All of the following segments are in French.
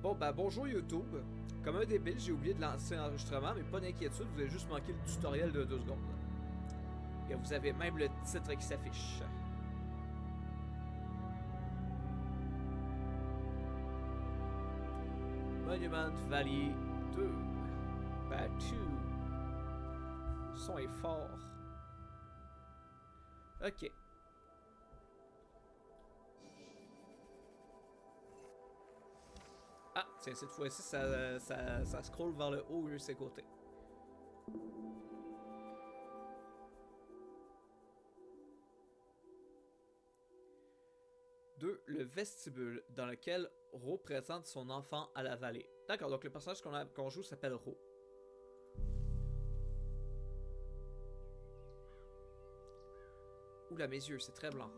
Bon, ben bonjour YouTube. Comme un débile, j'ai oublié de lancer l'enregistrement, mais pas d'inquiétude, vous avez juste manqué le tutoriel de 2 secondes. Et vous avez même le titre qui s'affiche. Monument Valley 2. Battu. Le son est fort. Ok. Ah, tiens, cette fois-ci, ça scroll vers le haut au lieu de ses côtés. Deux, le vestibule, dans lequel Ro présente son enfant à la vallée. D'accord, donc le personnage qu'on joue s'appelle Ro. Oula, mes yeux, c'est très blanc.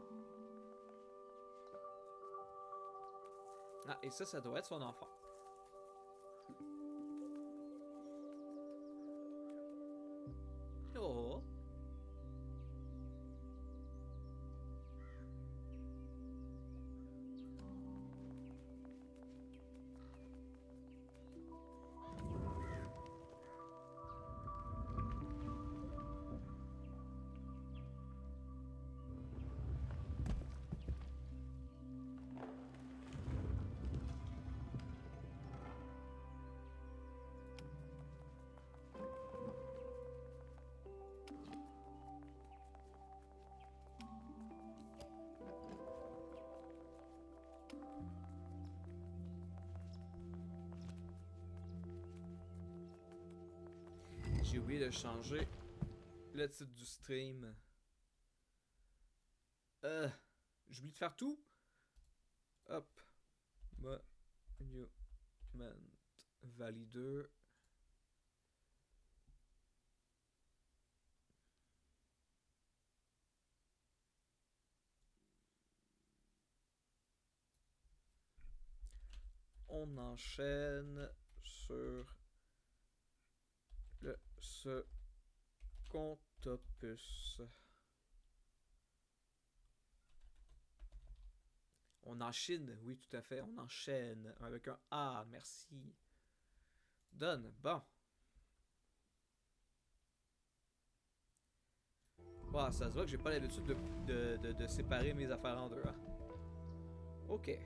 Ah, et ça doit être son enfant. Oh. J'ai oublié de changer le titre du stream. J'ai oublié de faire tout. Hop. Monument Valley 2. On enchaîne sur le second opus. On enchaîne, oui, tout à fait. On enchaîne avec un A, merci. Donne, bon. Wow, ça se voit que j'ai pas l'habitude de séparer mes affaires en deux. Hein. Ok.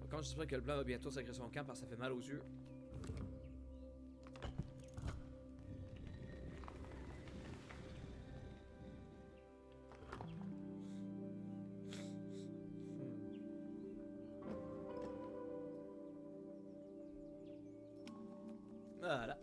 Quand j'espère que le blanc va bientôt sacrer son camp parce que ça fait mal aux yeux. Voilà.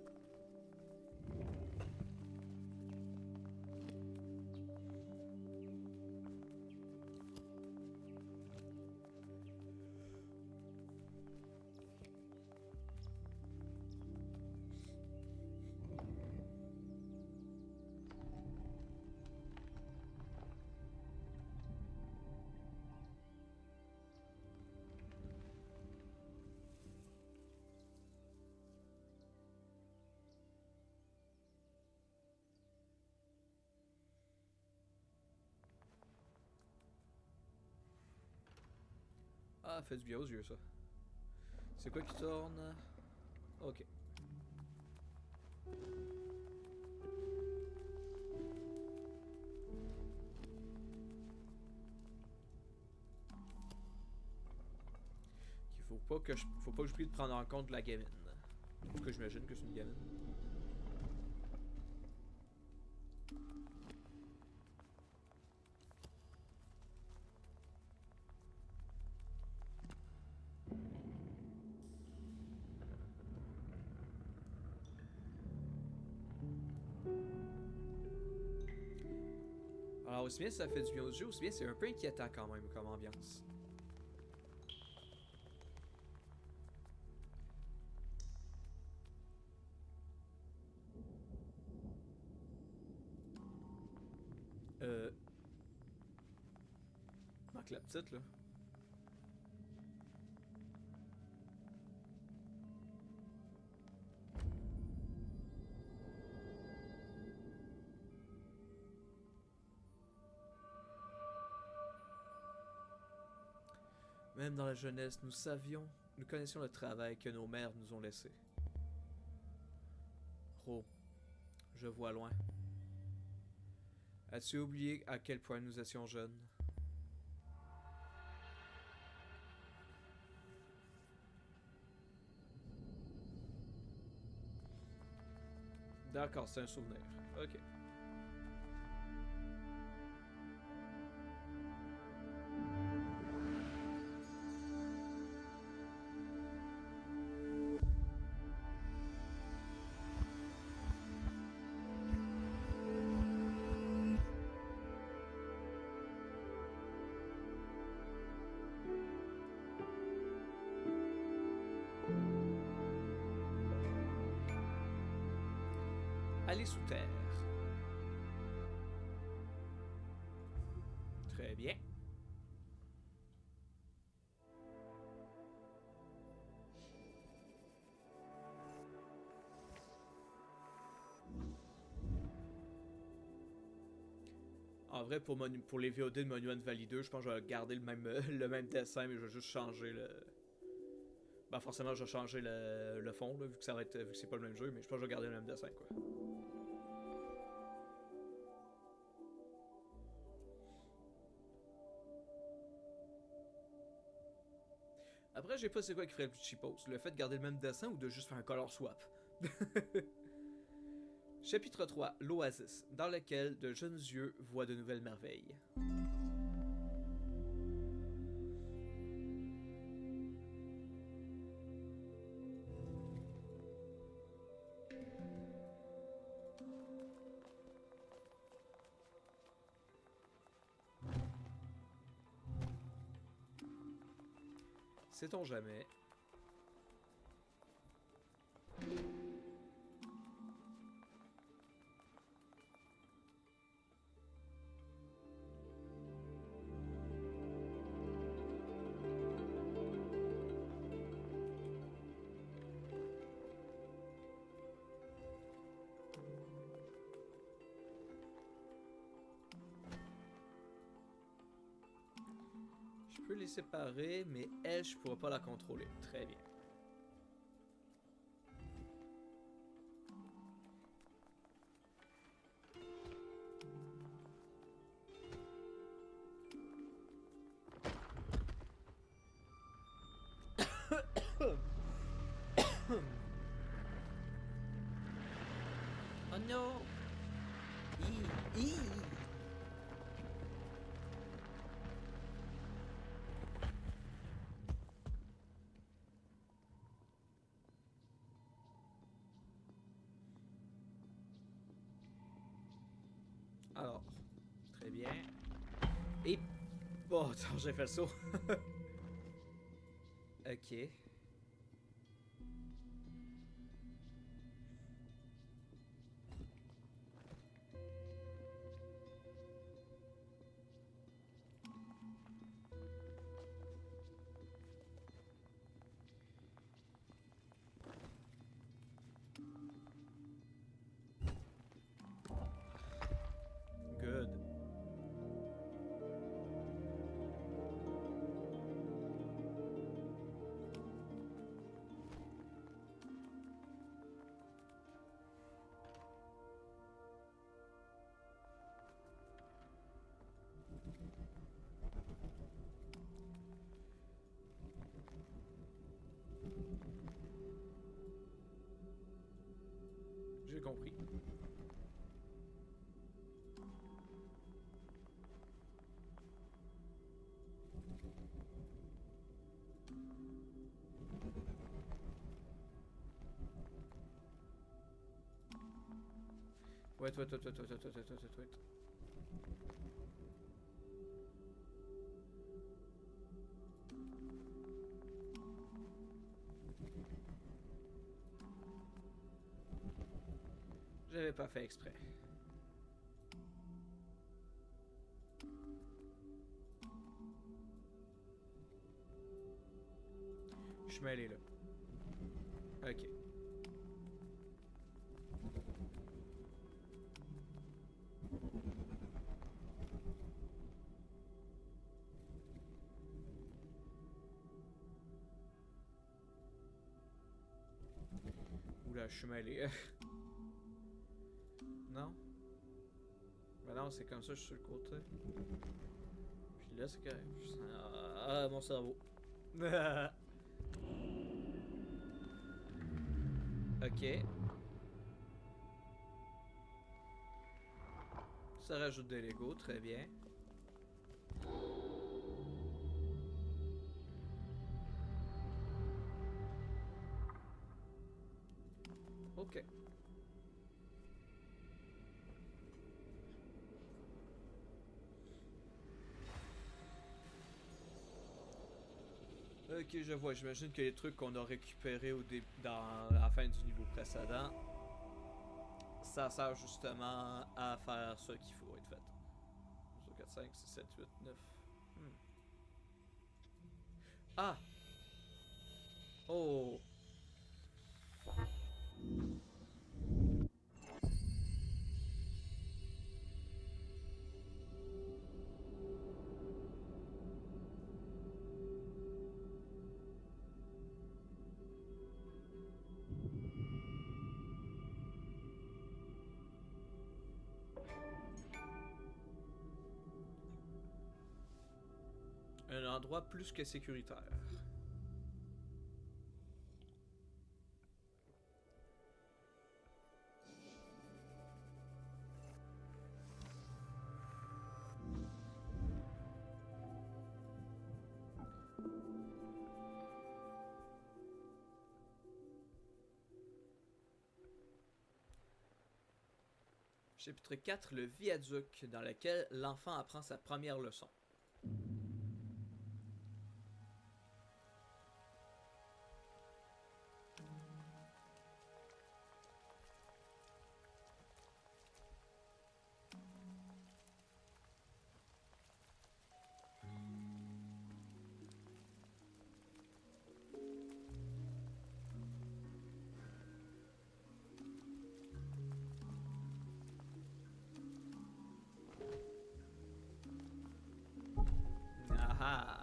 Ah, fait du bien aux yeux, ça. C'est quoi qui tourne? Ok. Faut pas que j'oublie de prendre en compte la gamine. En tout cas, j'imagine que c'est une gamine. Alors, aussi bien ça fait du bien aux yeux, aussi bien c'est un peu inquiétant quand même comme ambiance. Manque la petite là. Même dans la jeunesse, nous connaissions le travail que nos mères nous ont laissé. Ro, je vois loin. As-tu oublié à quel point nous étions jeunes? D'accord, c'est un souvenir. Ok. Aller sous terre. Très bien. En vrai, pour les VOD de Monument Valley 2, je pense que je vais garder le même dessin, mais je vais juste changer le. Ben forcément, je vais changer le fond, là, vu que ça va être. Vu que c'est pas le même jeu, mais je pense que je vais garder le même dessin, quoi. Après, je sais pas c'est quoi qui ferait le plus cheapos. Le fait de garder le même dessin ou de juste faire un color swap. Chapitre 3, l'Oasis, dans lequel de jeunes yeux voient de nouvelles merveilles. Sait-on jamais? Je peux les séparer, mais elle, je pourrais pas la contrôler. Très bien. Oh non! Alors, très bien. Et... Bon, attends, j'ai fait le saut. Ok. Good. J'ai compris. Wait. J'avais pas fait exprès. Je suis mêlé là. Ok. Je suis mêlé. Non? Ben non, c'est comme ça, je suis sur le côté. Puis là, c'est correct. Ah, mon cerveau. Ok. Ça rajoute des Lego, très bien. Ok. Ok, je vois. J'imagine que les trucs qu'on a récupérés dans la fin du niveau précédent, ça sert justement à faire ce qu'il faut être fait. 2, 4, 5, 6, 7, 8, 9. Hmm. Ah! Oh! Un endroit plus que sécuritaire. Chapitre 4, le viaduc, dans lequel l'enfant apprend sa première leçon. Ah ah!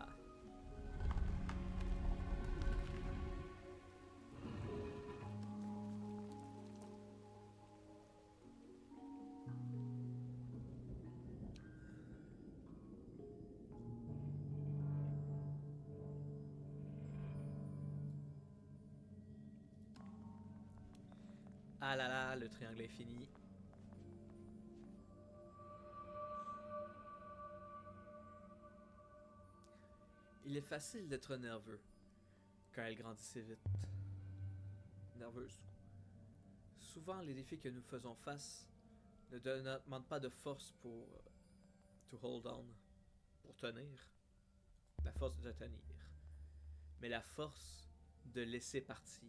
Ah là là, le triangle infini. Il est facile d'être nerveux quand elle grandissait vite. Nerveuse. Souvent, les défis que nous faisons face ne demandent pas de force pour to hold on, pour tenir, la force de tenir, mais la force de laisser partir.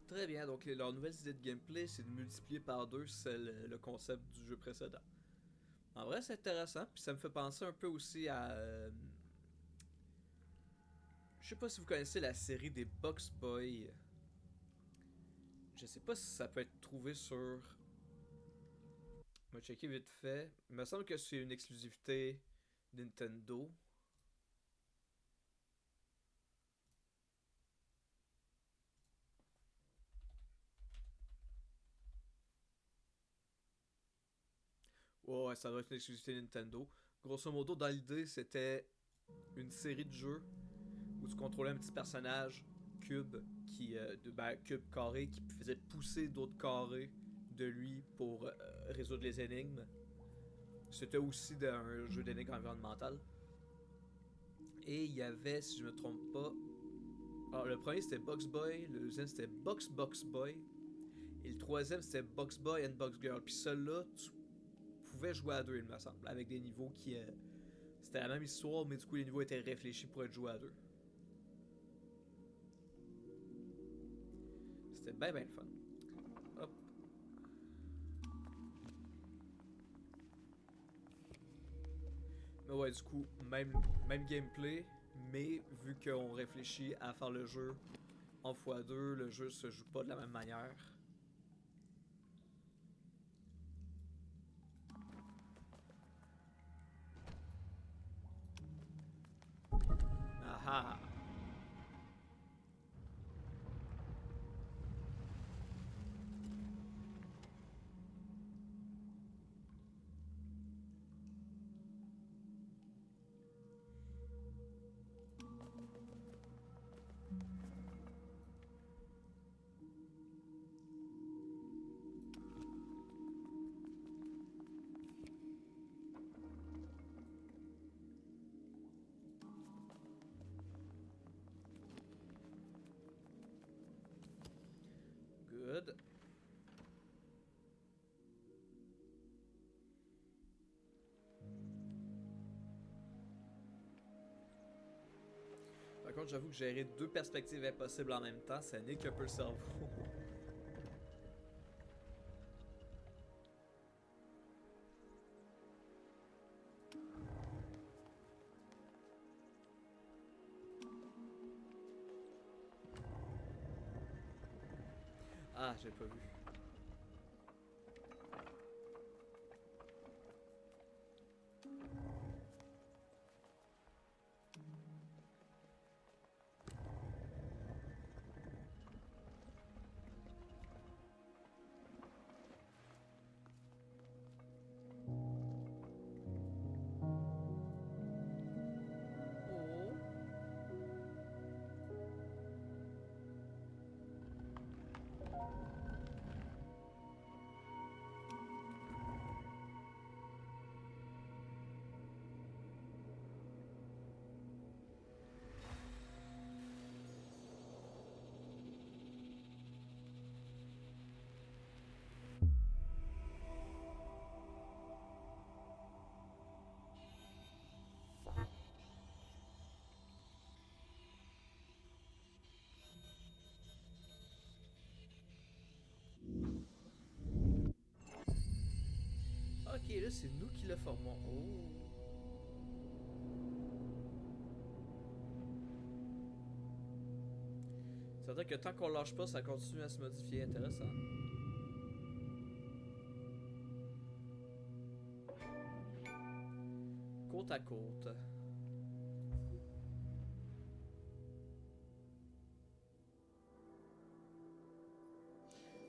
Très bien, donc leur nouvelle idée de gameplay, c'est de multiplier par deux le concept du jeu précédent. En vrai, c'est intéressant, puis ça me fait penser un peu aussi à... je sais pas si vous connaissez la série des Box Boy. Je sais pas si ça peut être trouvé sur... On va checker vite fait. Il me semble que c'est une exclusivité Nintendo. Ouais, ouais, ça doit être une exclusivité Nintendo. Grosso modo, dans l'idée, c'était une série de jeux où tu contrôlais un petit personnage cube cube carré qui faisait pousser d'autres carrés de lui pour résoudre les énigmes. C'était aussi un jeu d'énigmes environnemental. Et il y avait, si je me trompe pas, alors le premier c'était Box Boy, le deuxième c'était Box Boy, et le troisième c'était Box Boy and Box Girl. Puis celui-là, tu pouvais jouer à deux, il me semble, avec des niveaux qui. C'était la même histoire, mais du coup les niveaux étaient réfléchis pour être joués à deux. C'était bien le fun. Hop. Mais ouais, du coup, même gameplay, mais vu qu'on réfléchit à faire le jeu en x2, le jeu se joue pas de la même manière. Ah ah! Good. Par contre, j'avoue que gérer deux perspectives impossibles en même temps, ça nique un peu le cerveau. Ah, j'ai pas vu. Oh. Ok, là, c'est nous qui le formons. Oh. Ça veut dire que tant qu'on lâche pas, ça continue à se modifier. Intéressant. Côte à côte.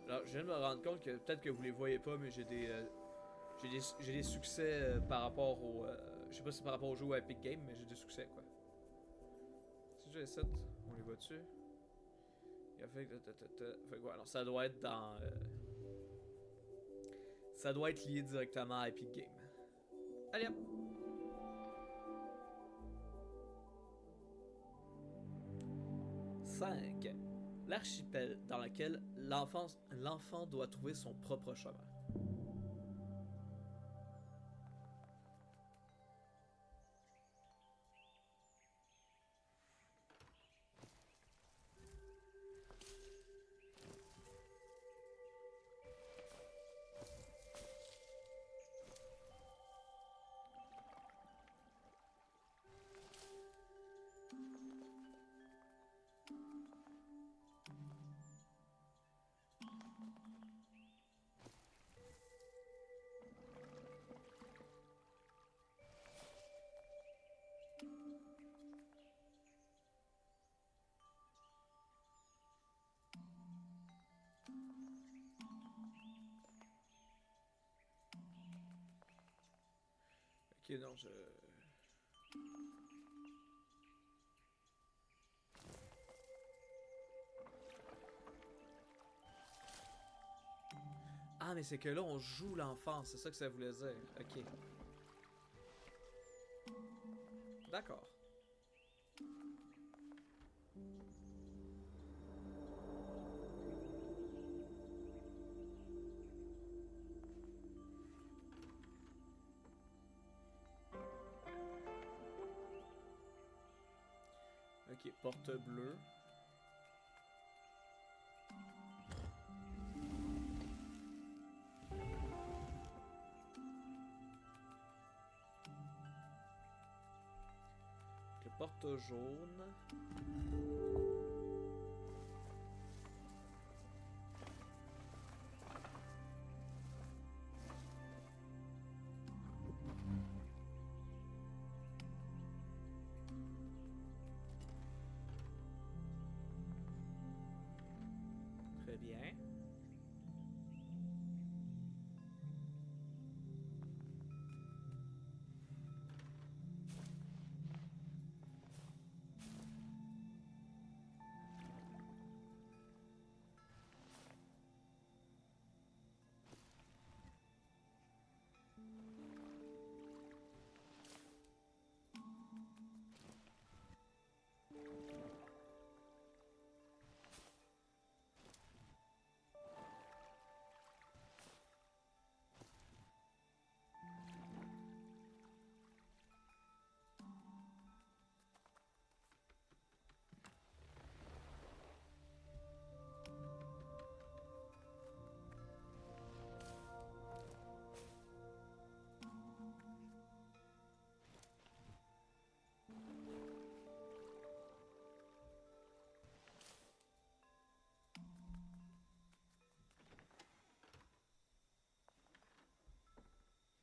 Alors, je viens de me rendre compte que peut-être que vous les voyez pas, mais j'ai des succès par rapport au. Je sais pas si c'est par rapport au jeu ou à Epic Games, mais j'ai des succès quoi. Si j'ai 7, on les voit dessus. Il a fait que quoi, alors ça doit être dans. Ça doit être lié directement à Epic Games. Allez hop! 5. L'archipel dans lequel l'enfant doit trouver son propre chemin. Ok, non, je... Ah, mais c'est que là, on joue l'enfant, c'est ça que ça voulait dire. Ok. D'accord. Ok, porte bleue. Le porte jaune. Très bien.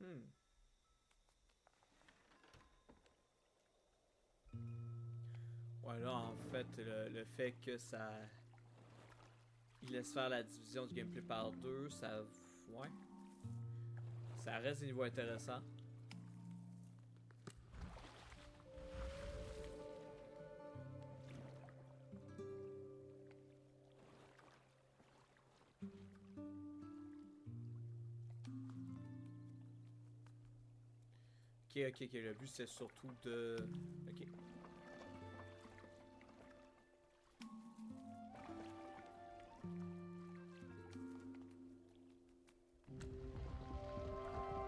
Hmm. Ouais, là, en fait, le fait que ça... Il laisse faire la division du gameplay par deux, ça... Ouais. Ça reste des niveaux intéressants. Ok. Le but, c'est surtout de... Ok.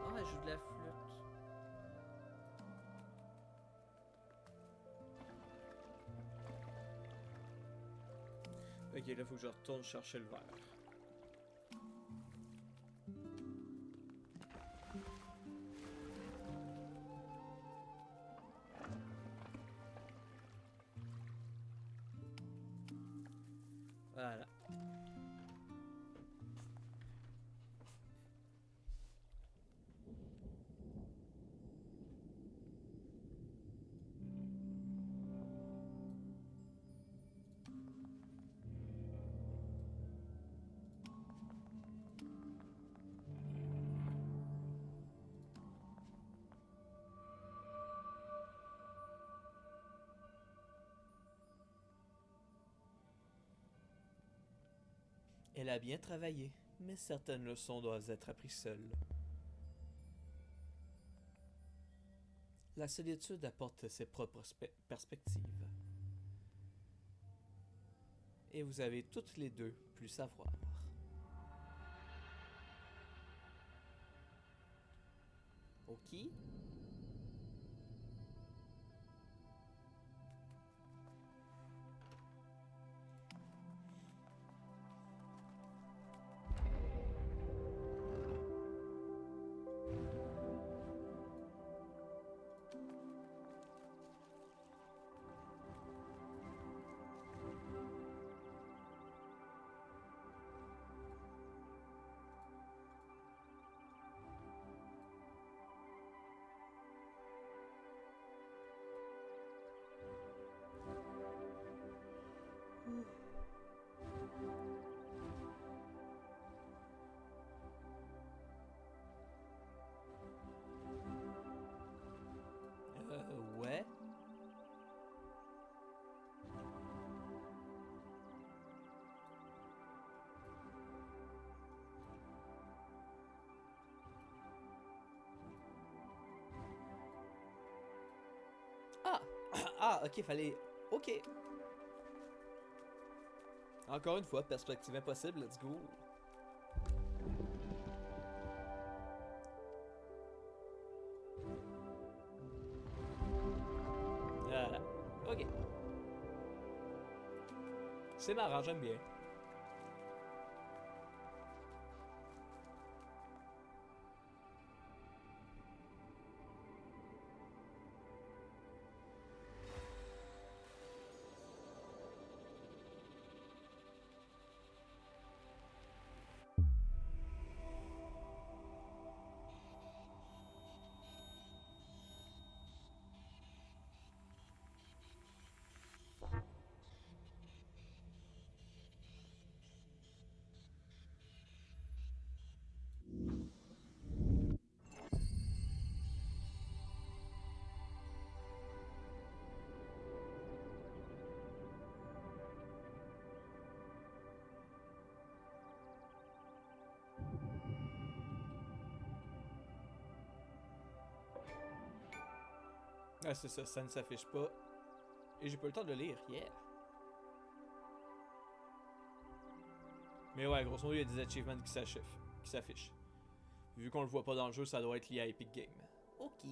Ah, elle joue de la flûte. Ok, là, faut que je retourne chercher le verre. Voilà. Elle a bien travaillé, mais certaines leçons doivent être apprises seules. La solitude apporte ses propres perspectives. Et vous avez toutes les deux pu savoir. Ok? Ah! Ah, ok, fallait... Ok. Encore une fois, perspective impossible, let's go. Voilà. Ok. C'est marrant, j'aime bien. Ah, c'est ça ne s'affiche pas. Et j'ai pas le temps de le lire, yeah. Mais ouais, grosso modo, il y a des achievements qui s'affichent. Vu qu'on le voit pas dans le jeu, ça doit être lié à Epic Games. Ok.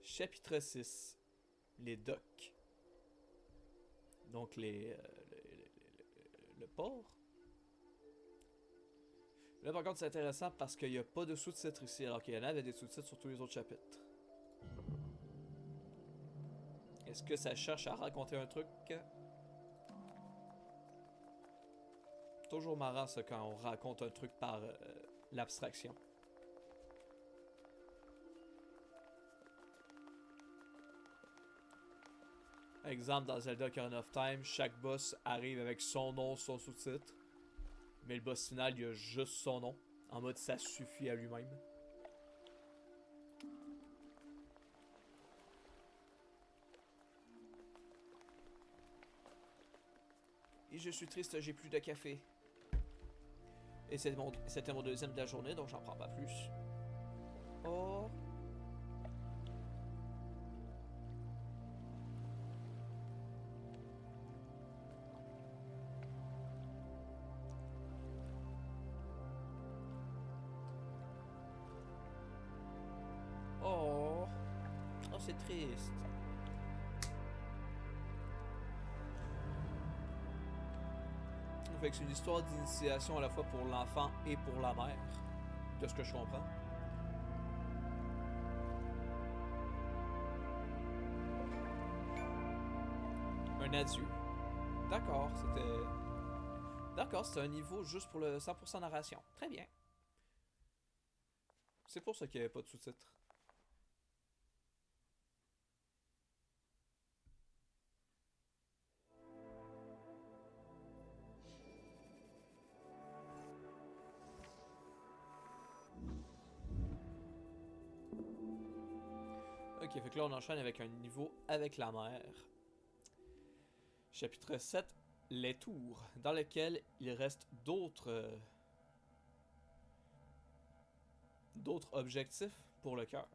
Chapitre 6. Les docks. Donc le port. Là par contre c'est intéressant parce qu'il n'y a pas de sous-titres ici, alors qu'il y en avait des sous-titres sur tous les autres chapitres. Est-ce que ça cherche à raconter un truc? Toujours marrant ça quand on raconte un truc par l'abstraction. Exemple, dans Zelda Ocarina of Time, chaque boss arrive avec son nom, son sous-titre. Mais le boss final, il a juste son nom. En mode, ça suffit à lui-même. Et je suis triste, j'ai plus de café. Et c'était mon deuxième de la journée, donc j'en prends pas plus. Oh. Oh. Oh, c'est triste. Fait que c'est une histoire d'initiation à la fois pour l'enfant et pour la mère. De ce que je comprends. Un adieu. D'accord, c'était... D'accord, c'était un niveau juste pour le 100% narration. Très bien. C'est pour ça qu'il n'y avait pas de sous-titres. Ok, fait que là on enchaîne avec un niveau avec la mer. Chapitre 7, les tours, dans lequel il reste d'autres objectifs pour le cœur.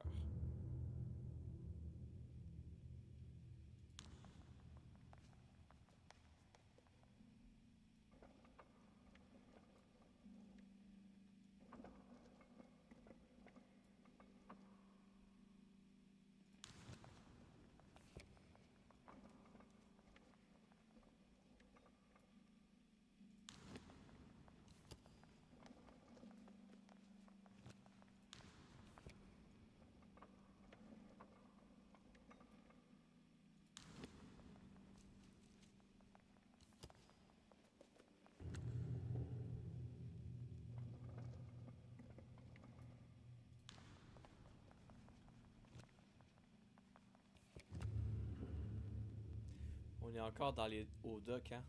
On est encore au dock, hein,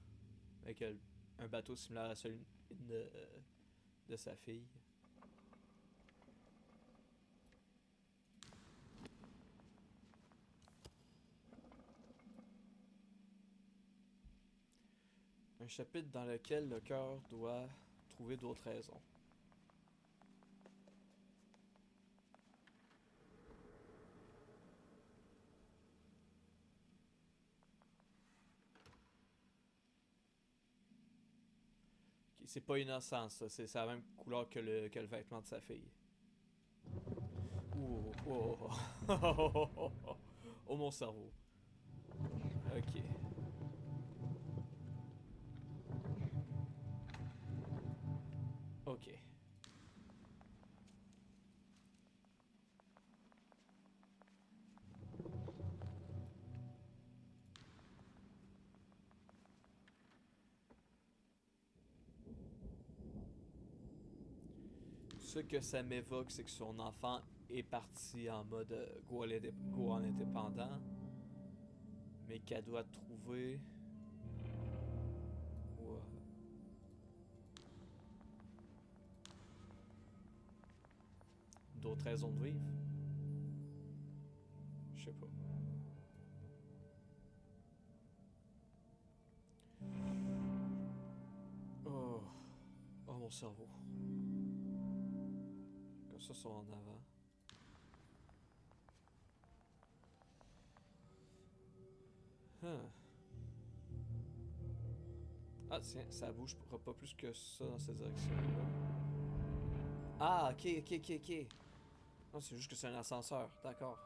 avec un bateau similaire à celui de sa fille. Un chapitre dans lequel le cœur doit trouver d'autres raisons. Ok, c'est pas innocent ça, c'est la même couleur que le vêtement de sa fille. Oh, oh, oh, oh mon cerveau. Ok. Ok. Ce que ça m'évoque, c'est que son enfant est parti en mode Goal indépendant, mais qu'elle doit trouver ouais, d'autres raisons de vivre. Je sais pas. Oh, oh mon cerveau. Comme ça, sont en avant. Huh. Ah tiens, ça bouge pas plus que ça dans cette direction-là. Ah, ok, ok, ok, ok. Non, c'est juste que c'est un ascenseur, d'accord.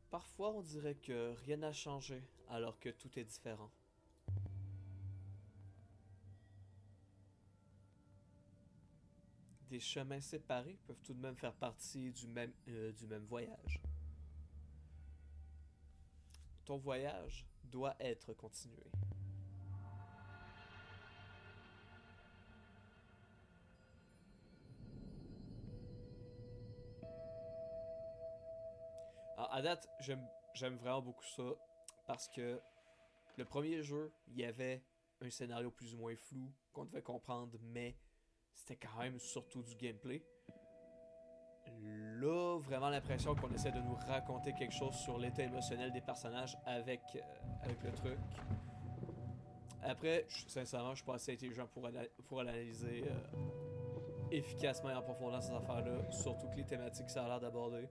Parfois, on dirait que rien n'a changé, alors que tout est différent. Des chemins séparés peuvent tout de même faire partie du même voyage. Ton voyage doit être continué. Alors, à date, j'aime vraiment beaucoup ça parce que le premier jeu, il y avait un scénario plus ou moins flou qu'on devait comprendre, mais c'était quand même surtout du gameplay. Là, vraiment l'impression qu'on essaie de nous raconter quelque chose sur l'état émotionnel des personnages avec le truc. Après, sincèrement, je suis pas assez intelligent pour analyser efficacement et en profondeur ces affaires-là, surtout que les thématiques que ça a l'air d'aborder.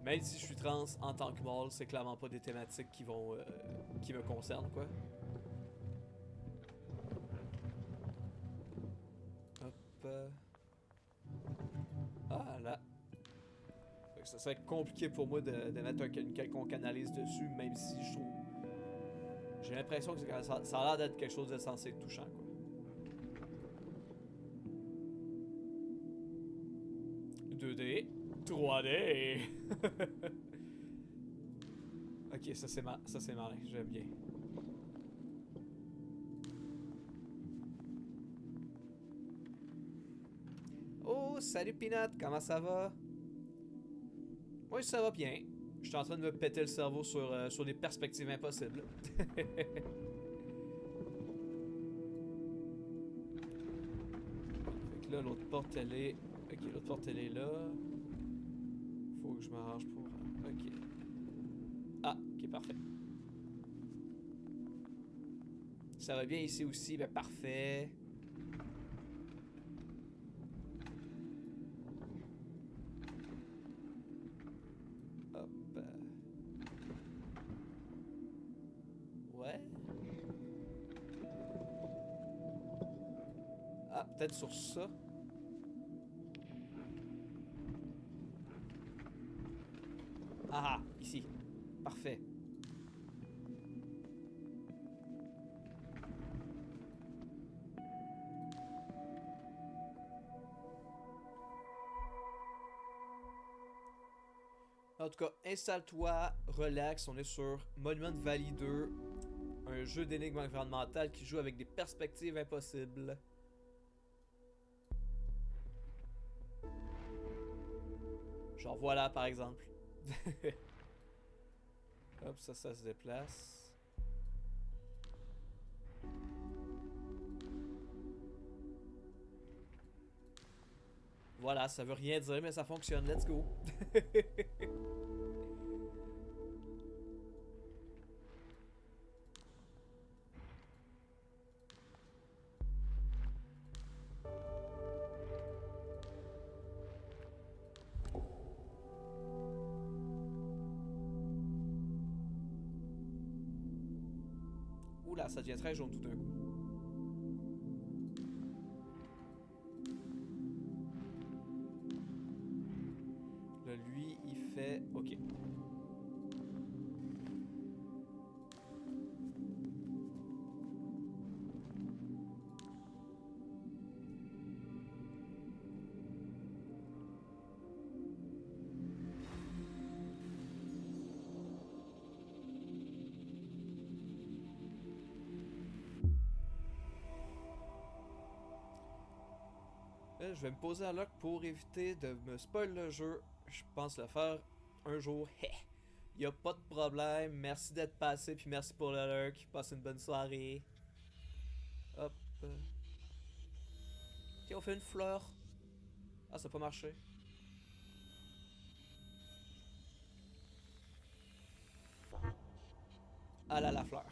Même si je suis trans en tant que mâle, c'est clairement pas des thématiques qui me concernent, quoi. Hop. Ah là. Ça serait compliqué pour moi de mettre une quelconque analyse dessus, même si je trouve. J'ai l'impression que ça a l'air d'être quelque chose de censé être touchant, quoi. 2D, 3D. Ok, ça c'est malin, j'aime bien. Oh, salut Peanut, comment ça va? Moi ça va bien. Je suis en train de me péter le cerveau sur des perspectives impossibles. Fait que là, l'autre porte elle est. Ok, l'autre porte elle est là. Faut que je m'arrange pour. Ok. Ah, ok, parfait. Ça va bien ici aussi, ben parfait. Hop. Ouais. Ah, peut-être sur ça. Ah, ici. Parfait. En tout cas, installe-toi, relax, on est sur Monument Valley 2, un jeu d'énigmes environnementales qui joue avec des perspectives impossibles. Genre voilà par exemple. Hop, ça se déplace. Voilà, ça veut rien dire, mais ça fonctionne. Let's go. Oula, ça devient très jaune tout d'un coup. Là, lui, il fait... Ok. Là, je vais me poser en lock pour éviter de me spoil le jeu. Je pense le faire un jour. Y a pas de problème. Merci d'être passé, puis merci pour le lurk. Passe une bonne soirée. Hop. Tiens, on fait une fleur. Ah, ça a pas marché. Ah là, la fleur.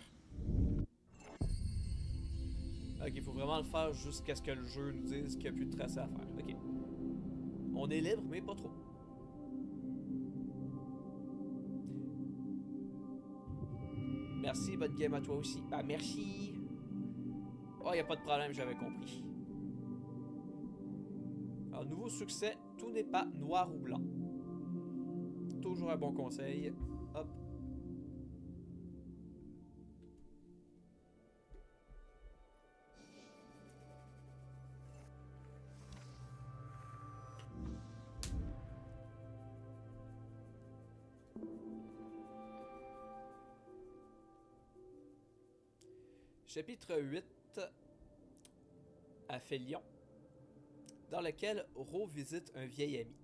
Ok, il faut vraiment le faire jusqu'à ce que le jeu nous dise qu'il n'y a plus de tracé à faire. Ok. On est libre, mais pas trop. Merci, bonne game à toi aussi. Ah, merci. Oh, y a pas de problème, j'avais compris. Alors, nouveau succès, tout n'est pas noir ou blanc. Toujours un bon conseil. Hop. Chapitre 8. Aphelion, dans lequel Ro visite un vieil ami.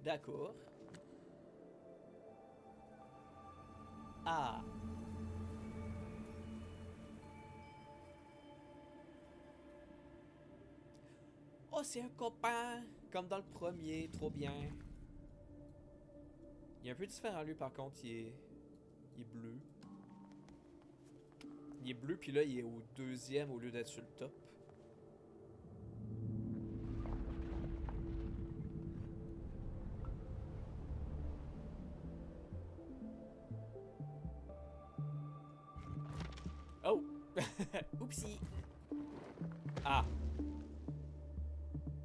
D'accord. Ah. Oh, c'est un copain, comme dans le premier, trop bien. Il est un peu différent lui par contre, il est bleu. Il est bleu puis là il est au deuxième au lieu d'être sur le top. Oh! Oupsie! Ah!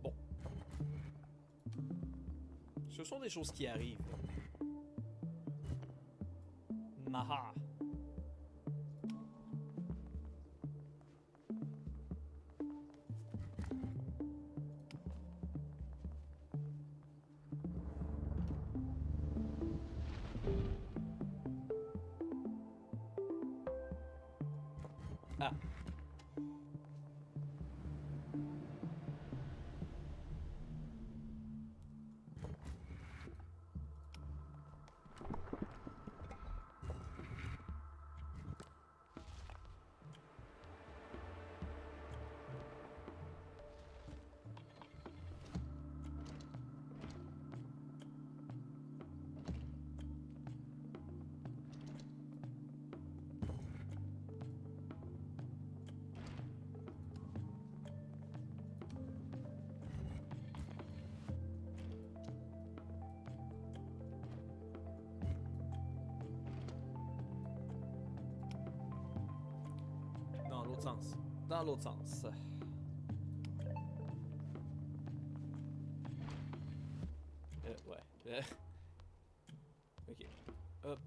Bon. Ce sont des choses qui arrivent. Maha. Ah. Dans l'autre sens. Dans l'autre sens. Ouais. Ok. Hop,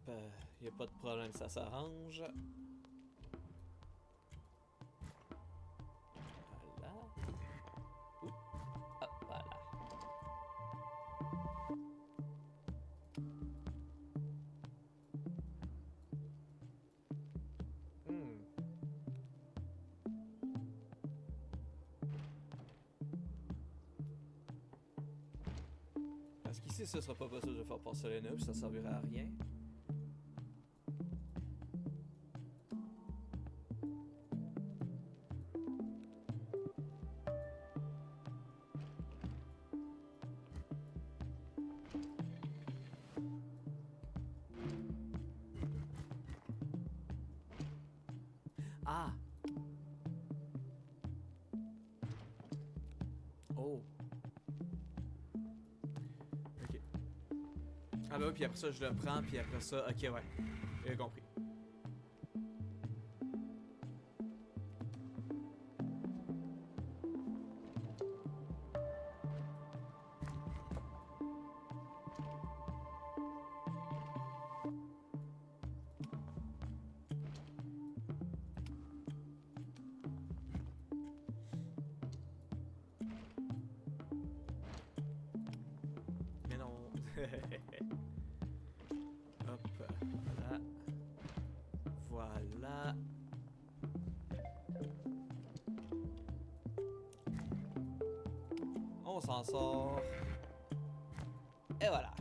y a pas de problème, ça s'arrange. Voilà. Oups. Hop, voilà. Hmm. Parce qu'ici, ce sera pas possible de faire porcelaine, puis ça servira à rien. Ah! Oh! Ok. Ah bah oui, puis après ça, je le prends, puis après ça... Ok, ouais. J'ai compris. Mais non. Hop, voilà. Voilà. On s'en sort. Et voilà.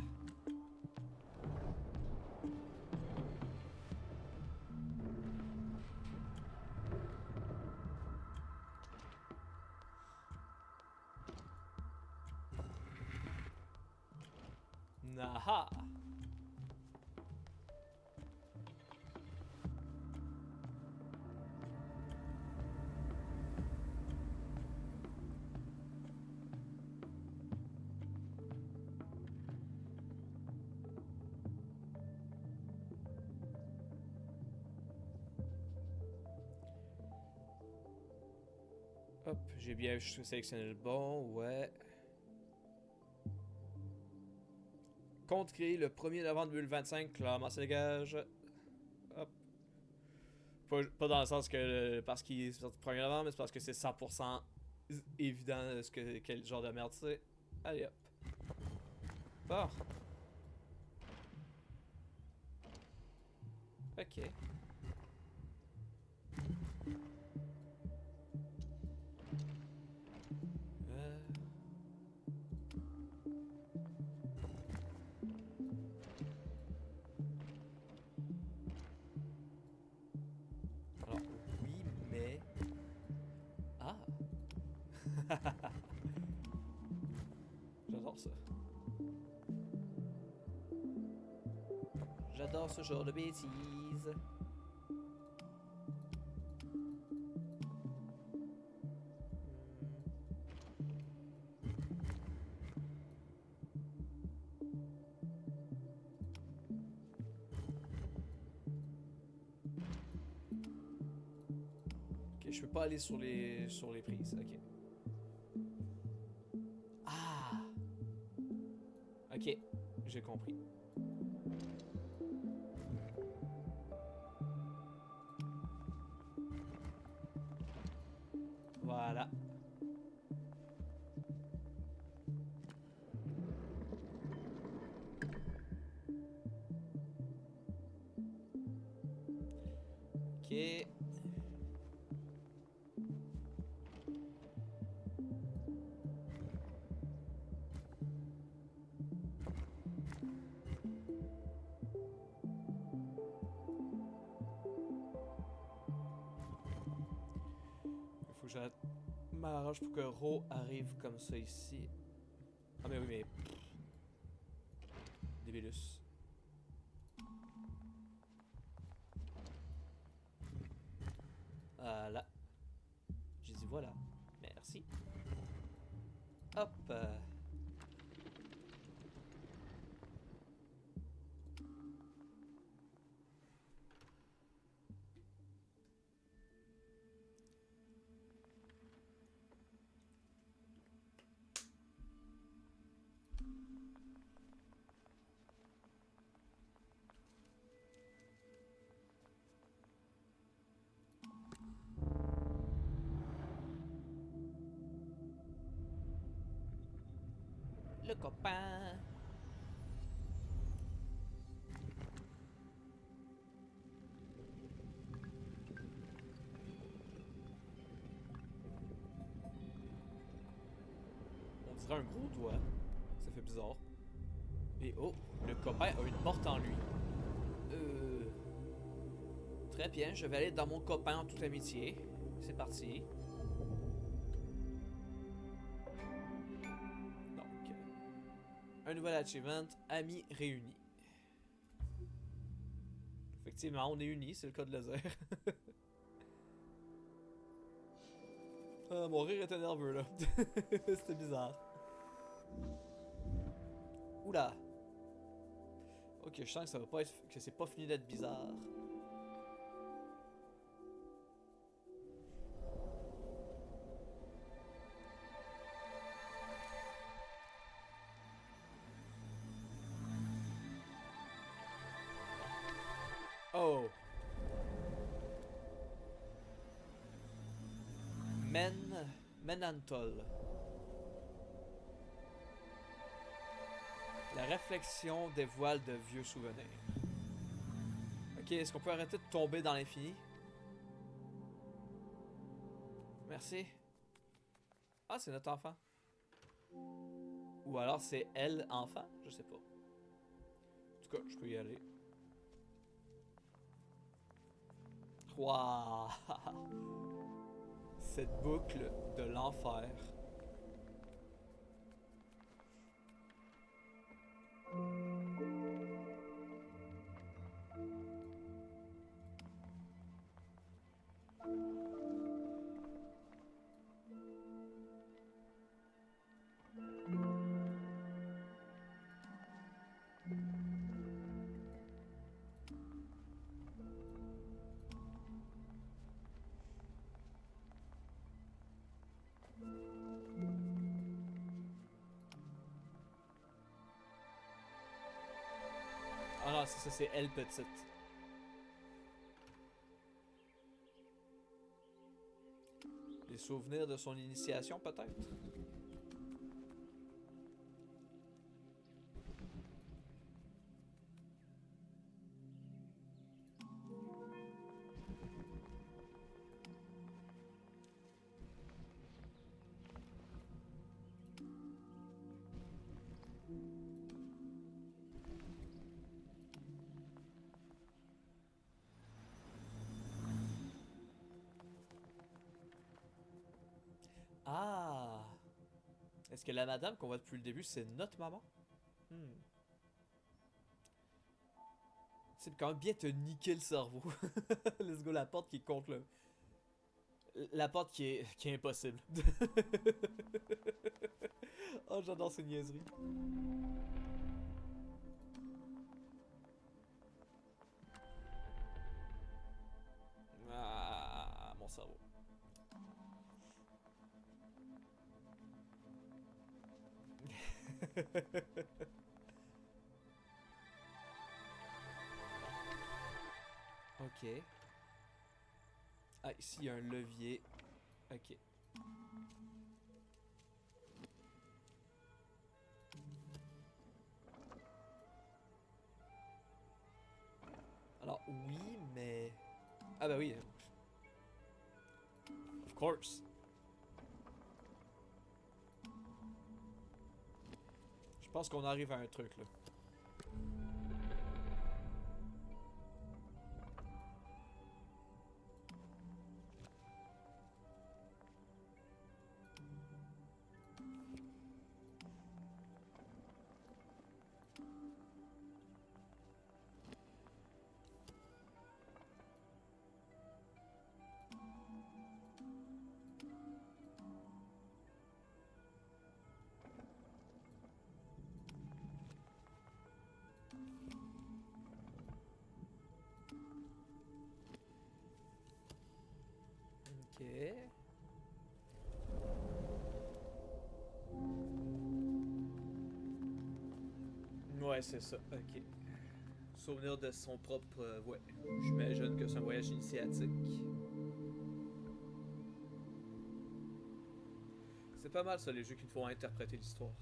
Naha. Hop, j'ai bien sélectionné le bon, ouais. Compte créé le 1er novembre 2025, clairement ça dégage. Hop. Pas dans le sens que parce qu'il est sorti le 1er novembre, mais c'est parce que c'est 100% évident quel genre de merde c'est. Allez hop. Bon. Ok. Euh... Alors, oui, mais... Ah! J'adore ça. J'adore ce genre de bêtises. Ok, je peux pas aller sur les prises. Ok. Ah! Ok, j'ai compris. Voilà. Ok. Il faut que je m'arrange pour que Ro arrive comme ça ici. Ah mais oui, mais... Débélus. Voilà. J'ai dit voilà. Merci. Hop. Le copain. On dirait un gros doigt. Ça fait bizarre. Et oh, le copain a une porte en lui. Très bien, je vais aller dans mon copain en toute amitié. C'est parti. Donc, un nouvel achievement, amis réunis. Effectivement, on est unis, c'est le cas de le dire. Mon rire était nerveux là. C'était bizarre. Oula. Ok, je sens que ça va pas être. Que c'est pas fini d'être bizarre. Oh. Menantol. La réflexion dévoile de vieux souvenirs. Ok, est-ce qu'on peut arrêter de tomber dans l'infini? Merci. Ah, c'est notre enfant. Ou alors c'est elle, enfant? Je sais pas. En tout cas, je peux y aller. Waouh! Cette boucle de l'enfer. Ah non, c'est ça, c'est elle petite. Les souvenirs de son initiation, peut-être? Ah! Est-ce que la madame qu'on voit depuis le début, c'est notre maman? Hmm. C'est quand même bien te niquer le cerveau. Let's go, la porte qui est contre le. La porte qui est impossible. Oh, j'adore ces niaiseries. Ah, mon cerveau. Ok. Ah, ici il y a un levier. Ok. Alors, oui, mais. Ah, bah oui. Of course. Je pense qu'on arrive à un truc là. Ok. Ouais, c'est ça. Ok. Souvenir de son propre. Ouais. J'imagine que c'est un voyage initiatique. C'est pas mal ça, les jeux qui te font interpréter l'histoire.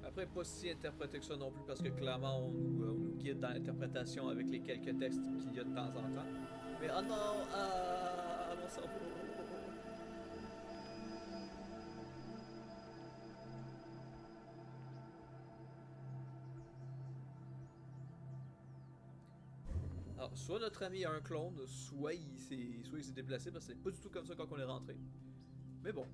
Après, pas si interprété que ça non plus, parce que clairement, on nous guide dans l'interprétation avec les quelques textes qu'il y a de temps en temps. Mais oh non, ah, mon cerveau. Alors, soit notre ami a un clone, soit il s'est déplacé, parce que c'est pas du tout comme ça quand on est rentré. Mais bon.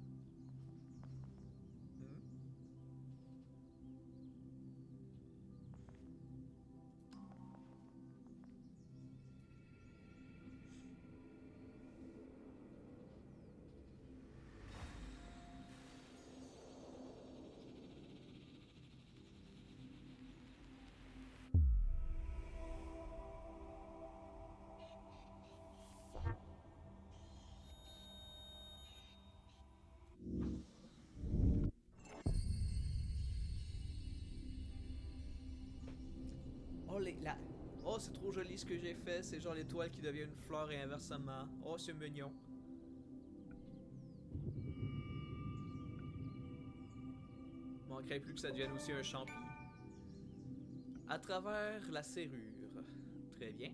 c'est trop joli ce que j'ai fait. C'est genre l'étoile qui devient une fleur et inversement. Oh, c'est mignon. Manquerait plus que ça devienne aussi un champi. À travers la serrure. Très bien.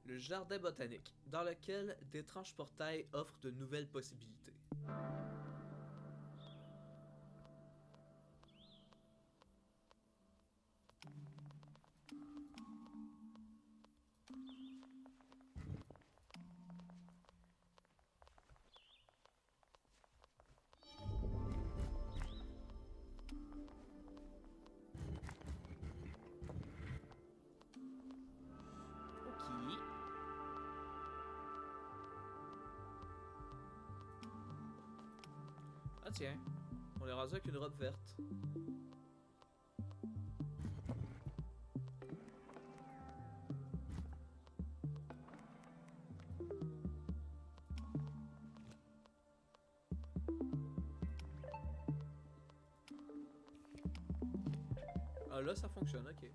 Le jardin botanique, dans lequel d'étranges portails offrent de nouvelles possibilités. Ok. Ah tiens, on est rendu avec une robe verte. Ah là, ça fonctionne, ok.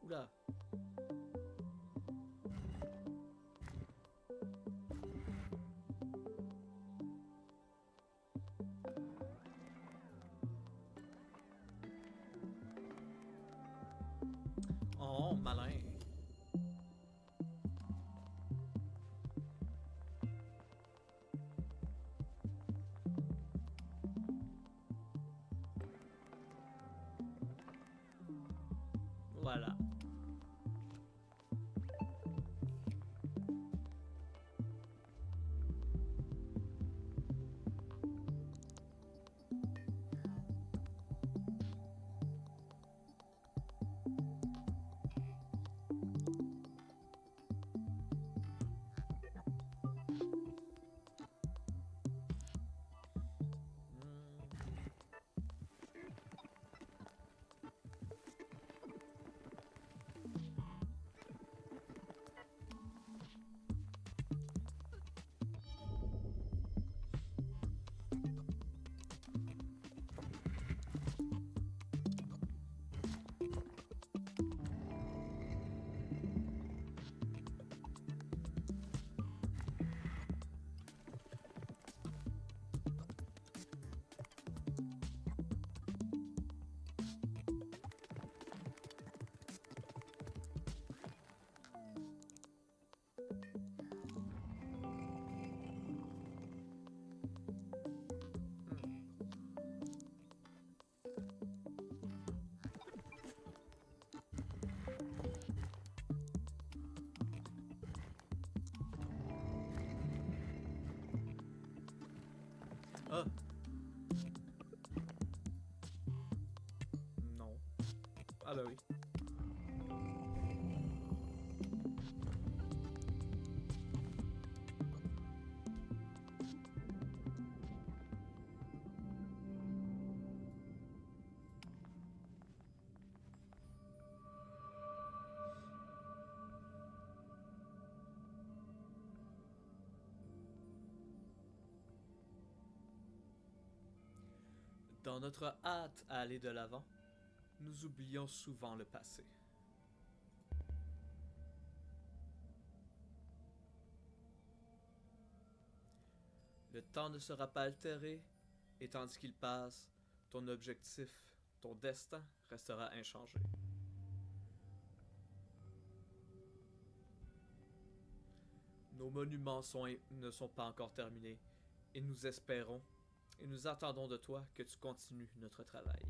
Oula. Oh, malin. Voilà. Hmm. Ah, non. Ah bah oui. Dans notre hâte à aller de l'avant, nous oublions souvent le passé. Le temps ne sera pas altéré, et tandis qu'il passe, ton objectif, ton destin restera inchangé. Nos monuments ne sont pas encore terminés, Et nous espérons et nous attendons de toi que tu continues notre travail.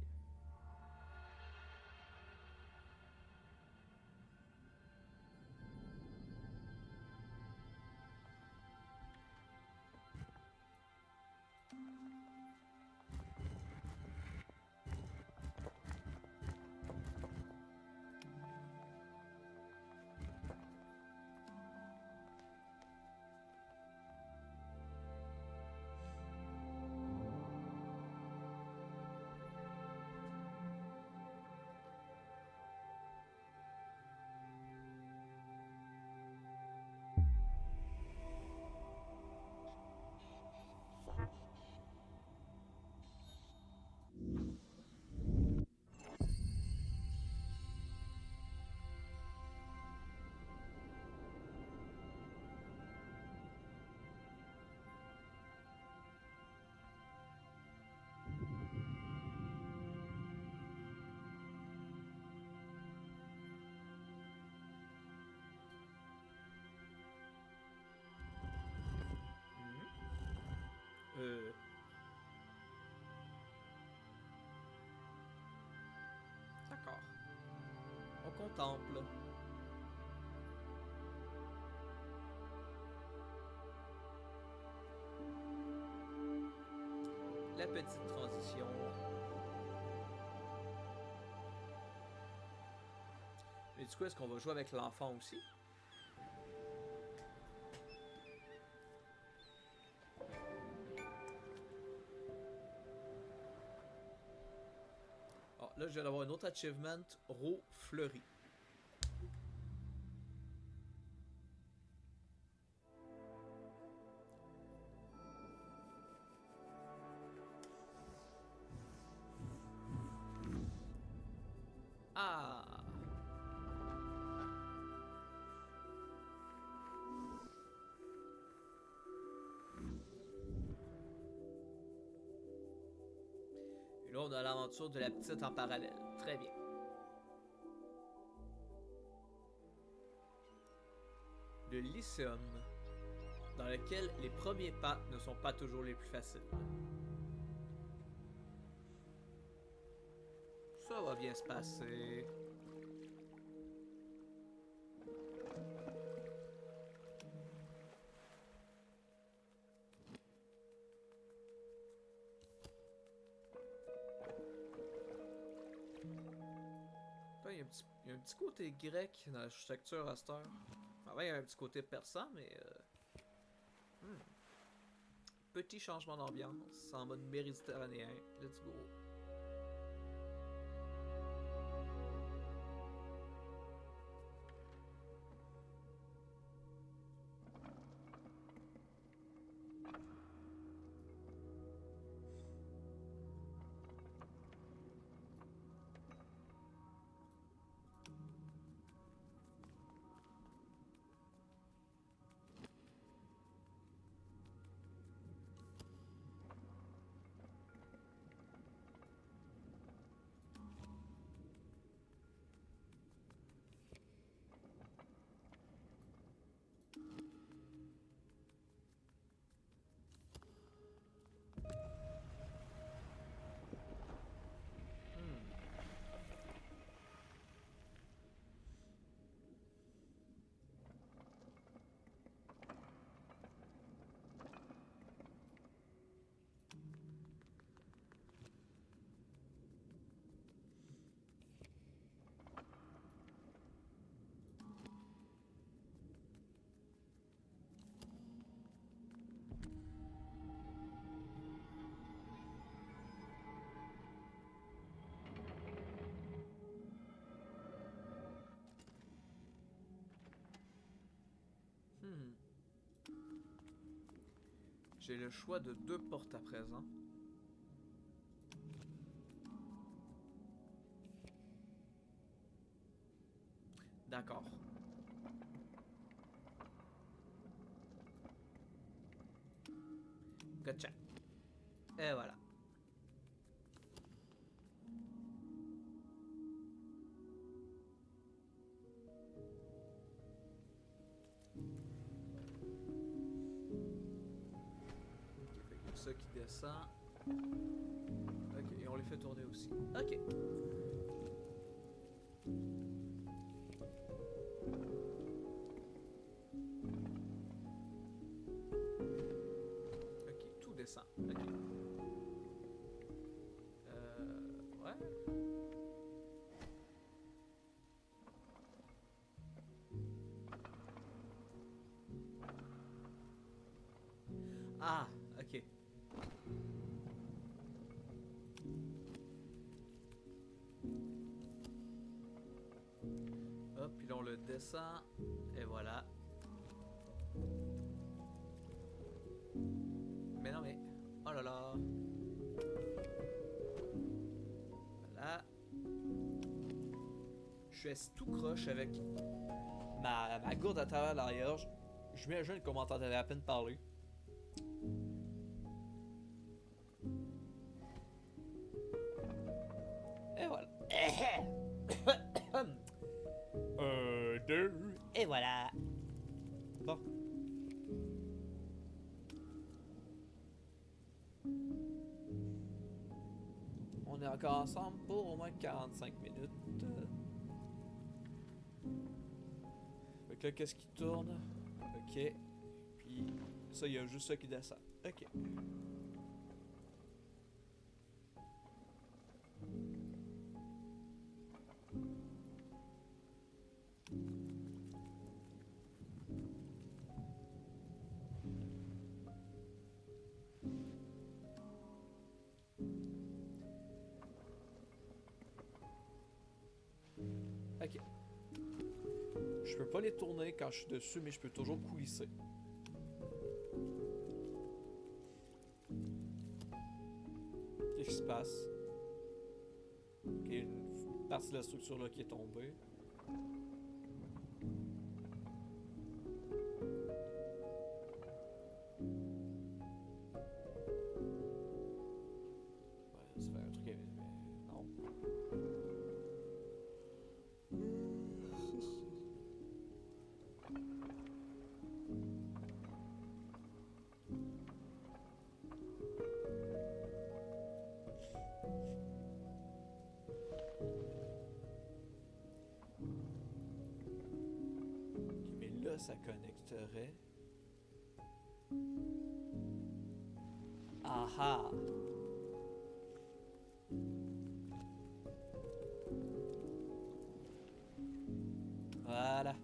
Euh... D'accord. On contemple. La petite transition. Mais du coup, est-ce qu'on va jouer avec l'enfant aussi? Oh, là, je viens d'avoir un autre achievement, Ro fleuri. Ah! Et là, on a l'aventure de la petite en parallèle. Très bien. Le lycéum, dans lequel les premiers pas ne sont pas toujours les plus faciles. Ça va bien se passer. Il y a un petit côté grec dans l'architecture à cette heure. Avant, il y a un petit côté persan, mais... Petit changement d'ambiance, en mode méditerranéen. Let's go. J'ai le choix de 2 portes à présent. D'accord. Gotcha. Et voilà. ça qui descend. Ok, et on les fait tourner aussi. Ok. Ok, tout descend. Ok. Ouais. Ah, ok. Hop, puis là on le descend. Et voilà. Mais non, mais. Oh là là. Voilà. Je suis assis tout croche avec ma gourde à travers l'arrière. Je m'imagine qu'on m'entendait à peine parler. Et voilà. Deux. Et voilà. Bon. On est encore ensemble pour au moins 45 minutes. Fait que là, qu'est-ce qui tourne? Ok. Puis ça, il y a juste ça qui descend. Ok. Ok. Je peux pas les tourner quand je suis dessus, mais je peux toujours coulisser. Qu'est-ce qui se passe? Ok, une partie de la structure là qui est tombée. Ouais, ça fait un truc. Non. Ok, mais là, ça connecterait. Aha! Voilà.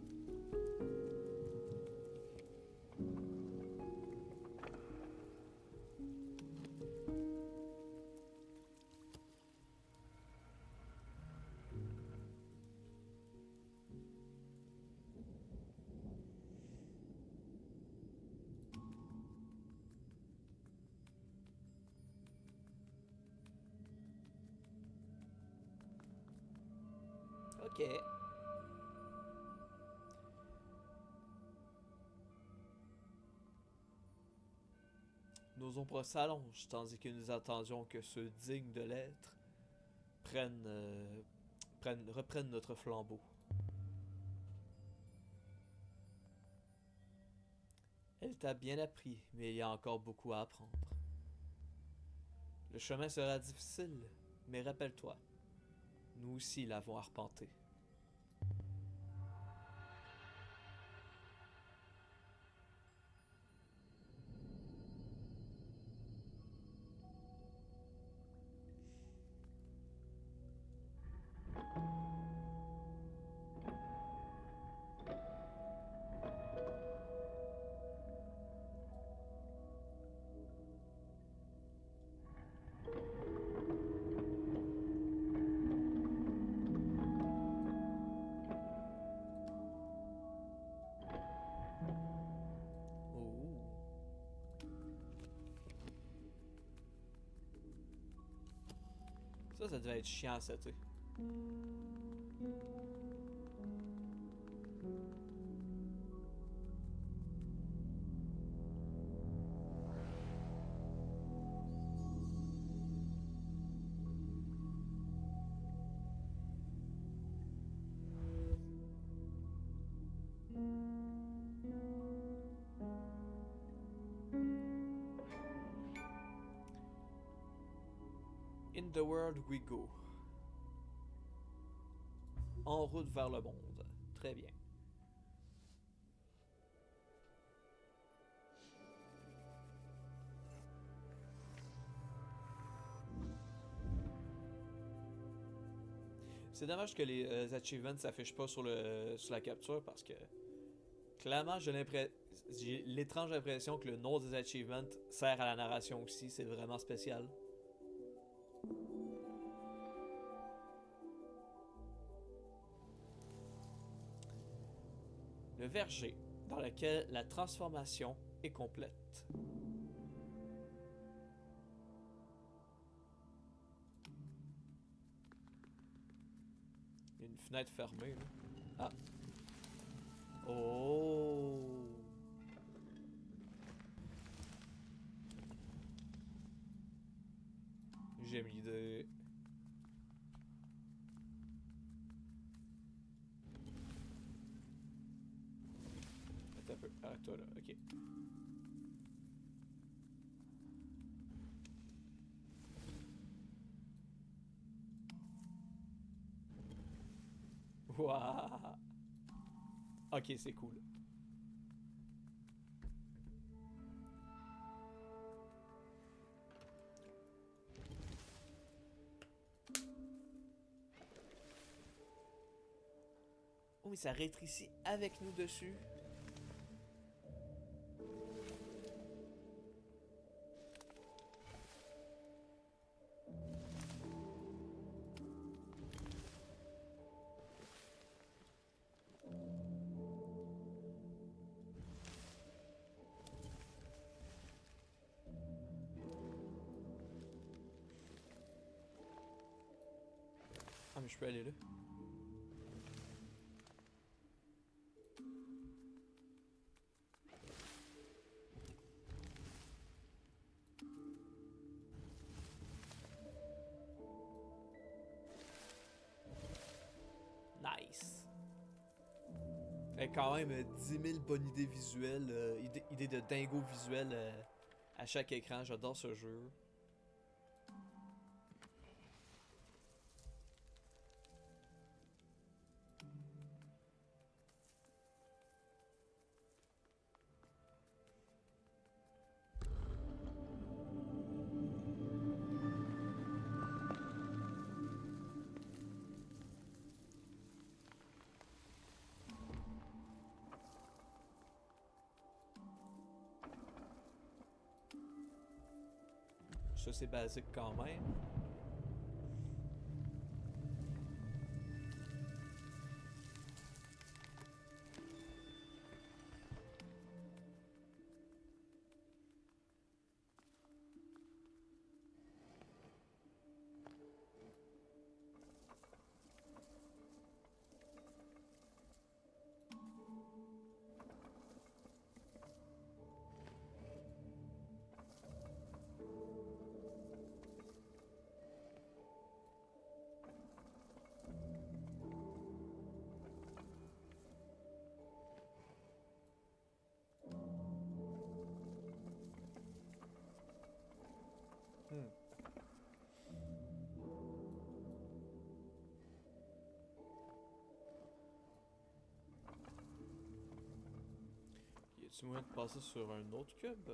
Ok. Nos ombres s'allongent tandis que nous attendions que ceux dignes de l'être reprennent notre flambeau. Elle t'a bien appris, mais il y a encore beaucoup à apprendre. Le chemin sera difficile, mais rappelle-toi, nous aussi l'avons arpenté. Oh. Ça devait être chiant, ça, tu sais. In the world we go. En route vers le monde. Très bien. C'est dommage que les achievements s'affichent pas sur la capture parce que clairement j'ai l'étrange impression que le nom des achievements sert à la narration aussi, c'est vraiment spécial. Le verger, dans lequel la transformation est complète. Il y a une fenêtre fermée, là. Ah. Oh. J'aime l'idée. Attends un peu, arrête-toi là, ok. Waouh. Ok, c'est cool. Oh, mais ça rétrécit avec nous dessus. Ah, mais je peux aller là. Nice. Fait quand même 10 000 bonnes idées visuelles, idées de dingo visuelles à chaque écran. J'adore ce jeu. Ça, c'est basique quand même. Y a-tu moyen de passer sur un autre cube?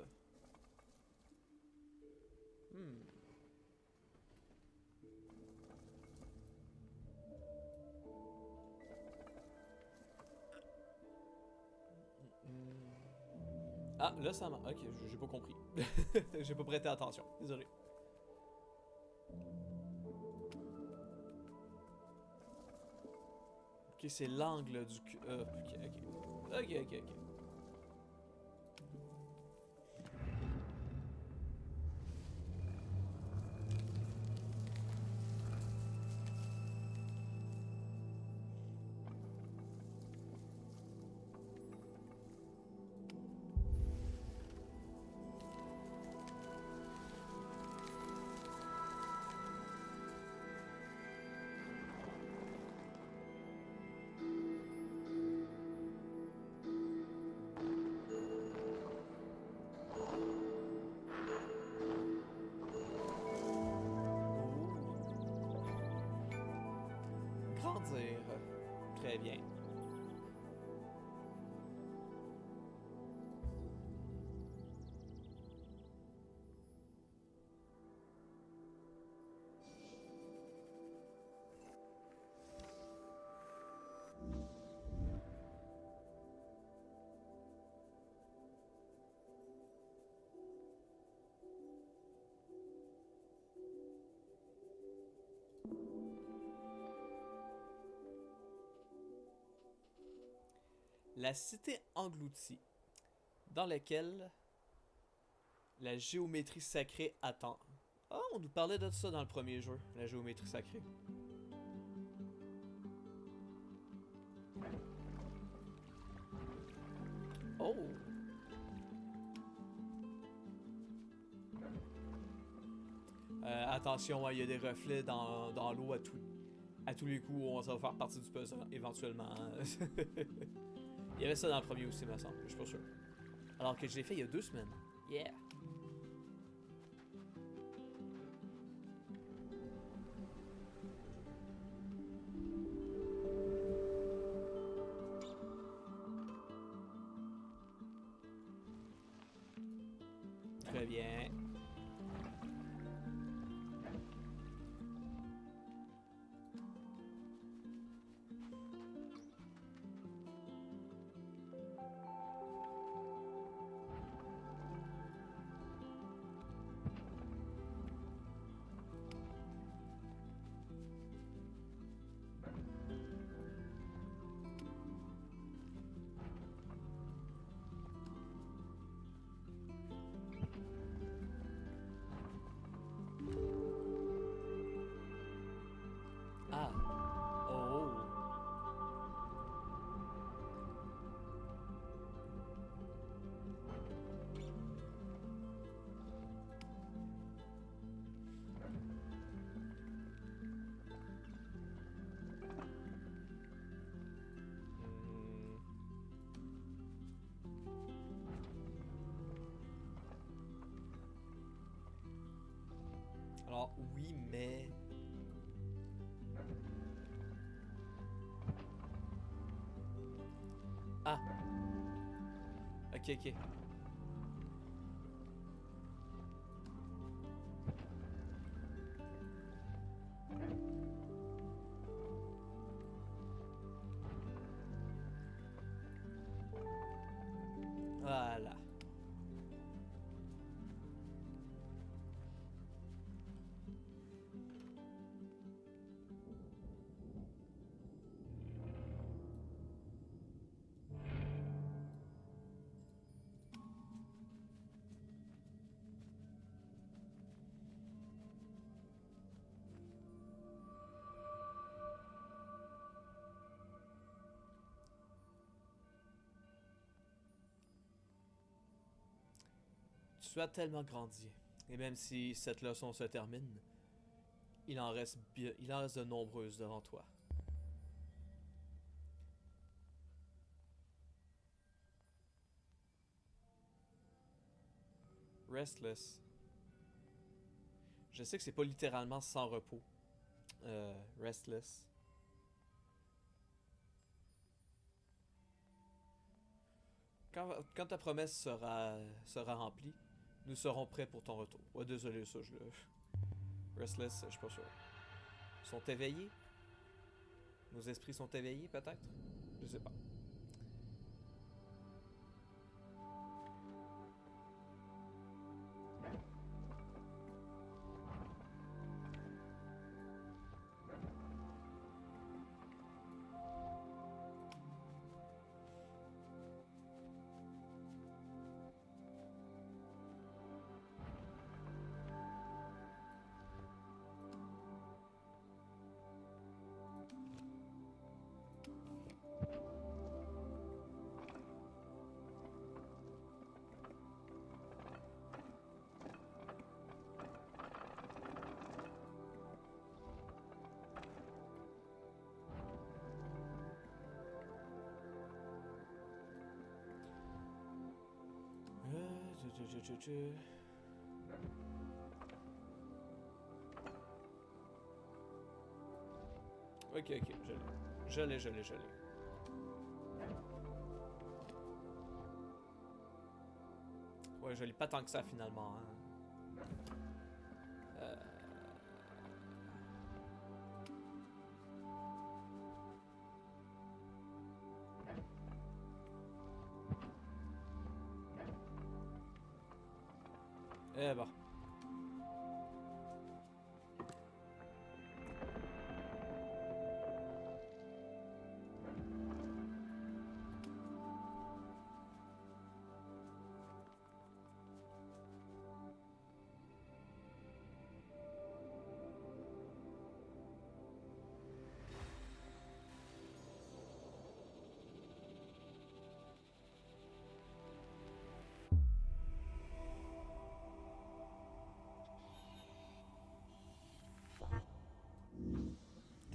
Ah, là ça m'a... Ok, j'ai pas compris. J'ai pas prêté attention, désolé. Ok, c'est l'angle du cube. Ok, ok. Ok, ok, ok. Très bien. La cité engloutie, dans laquelle la géométrie sacrée attend. Ah, on nous parlait de ça dans le premier jeu, la géométrie sacrée. Oh! Attention, il y a des reflets dans l'eau à tous les coups, on va faire partie du puzzle éventuellement. Il y avait ça dans le premier aussi, me semble, je suis pas sûr. Alors que je l'ai fait il y a 2 semaines. Yeah! Très bien. Ah! Oh! Alors, oui, mais... Ah! Ok, ok. Voilà. Tu as tellement grandi. Et même si cette leçon se termine, il en reste de nombreuses devant toi. Restless. Je sais que c'est pas littéralement sans repos. Restless. Quand ta promesse sera remplie, nous serons prêts pour ton retour. Ouais, désolé, ça, je le. Restless, je suis pas sûr. Sont éveillés? Nos esprits sont éveillés, peut-être? Je sais pas. Ok, ok, je l'ai. Je l'ai. Ouais, je l'ai pas tant que ça finalement. Hein. Euh... Eh bah.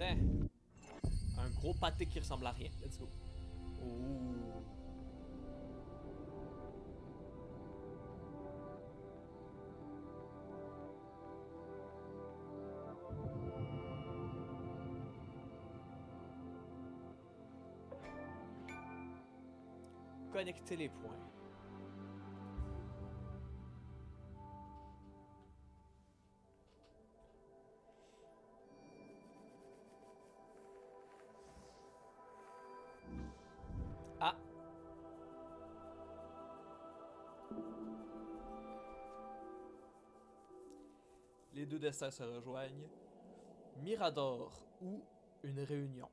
Putain. Un gros pâté qui ressemble à rien. Let's go. Oh. Connecter les points. Ah. Les deux destins se rejoignent. Mirador ou une réunion.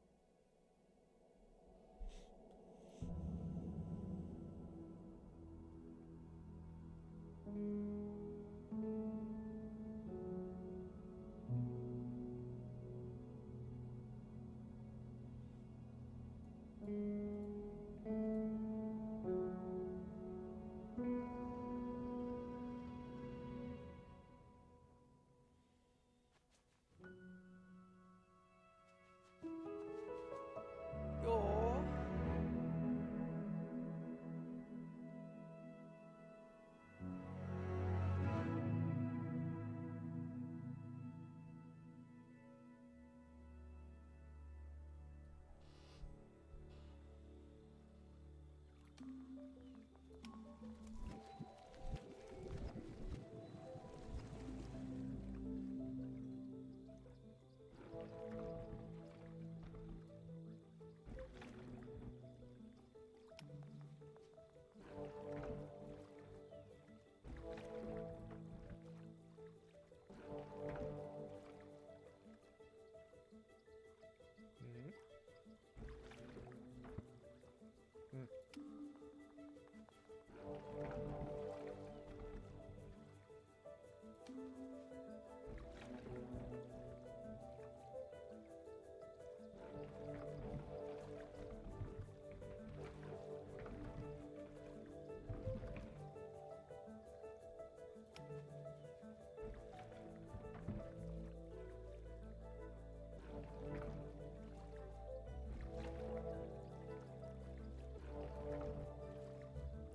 Oh.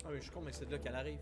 Ah oui, je suis con, mais c'est de là qu'elle arrive.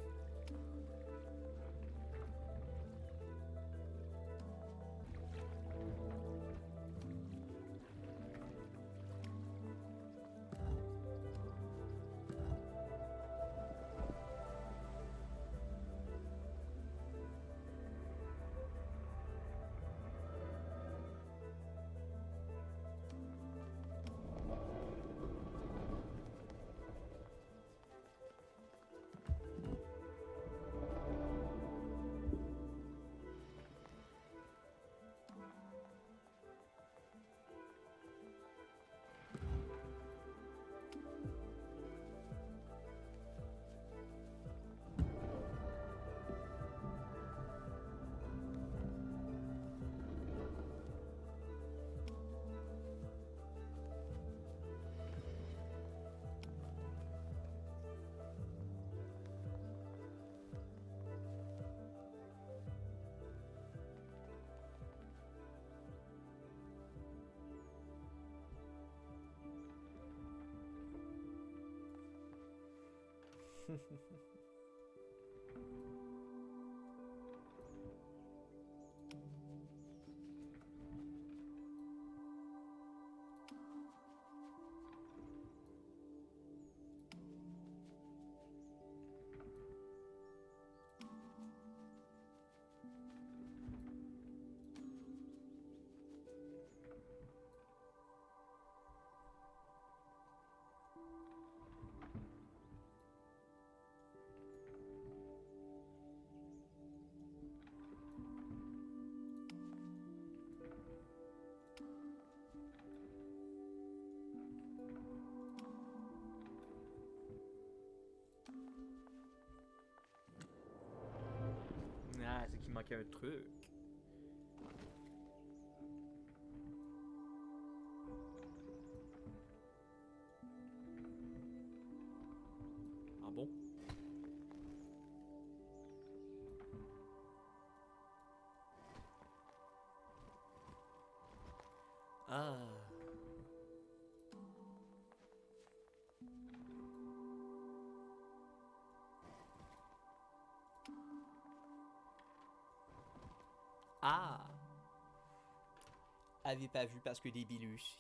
qu'il manquait un truc. Ah bon? Ah. Ah. Avez pas vu parce que des biluches.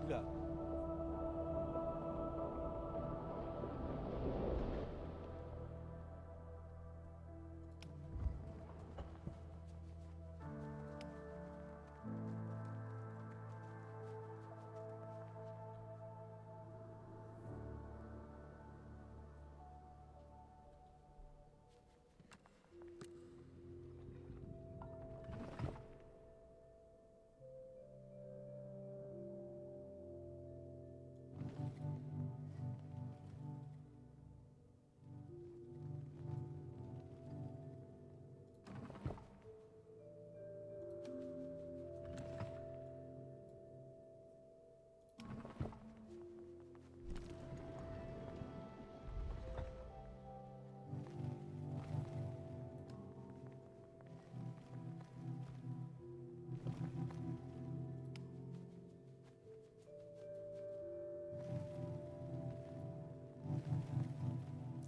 Oula.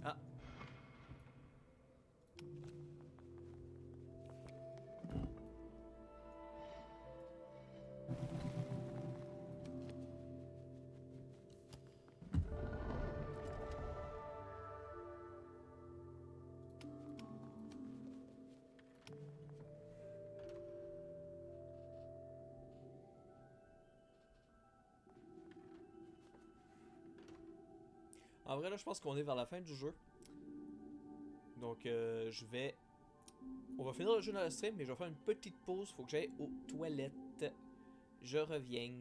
Ah. En vrai, là, je pense qu'on est vers la fin du jeu. Donc, je vais... On va finir le jeu dans le stream, mais je vais faire une petite pause. Faut que j'aille aux toilettes. Je reviens.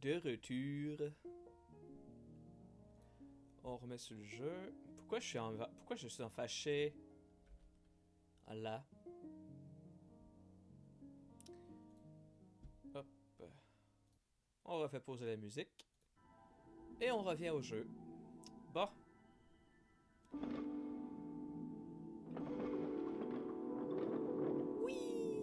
De retour. On remet sur le jeu. Pourquoi je suis en fâché? Là. Hop. On refait poser la musique. Et on revient au jeu. Bon. Oui.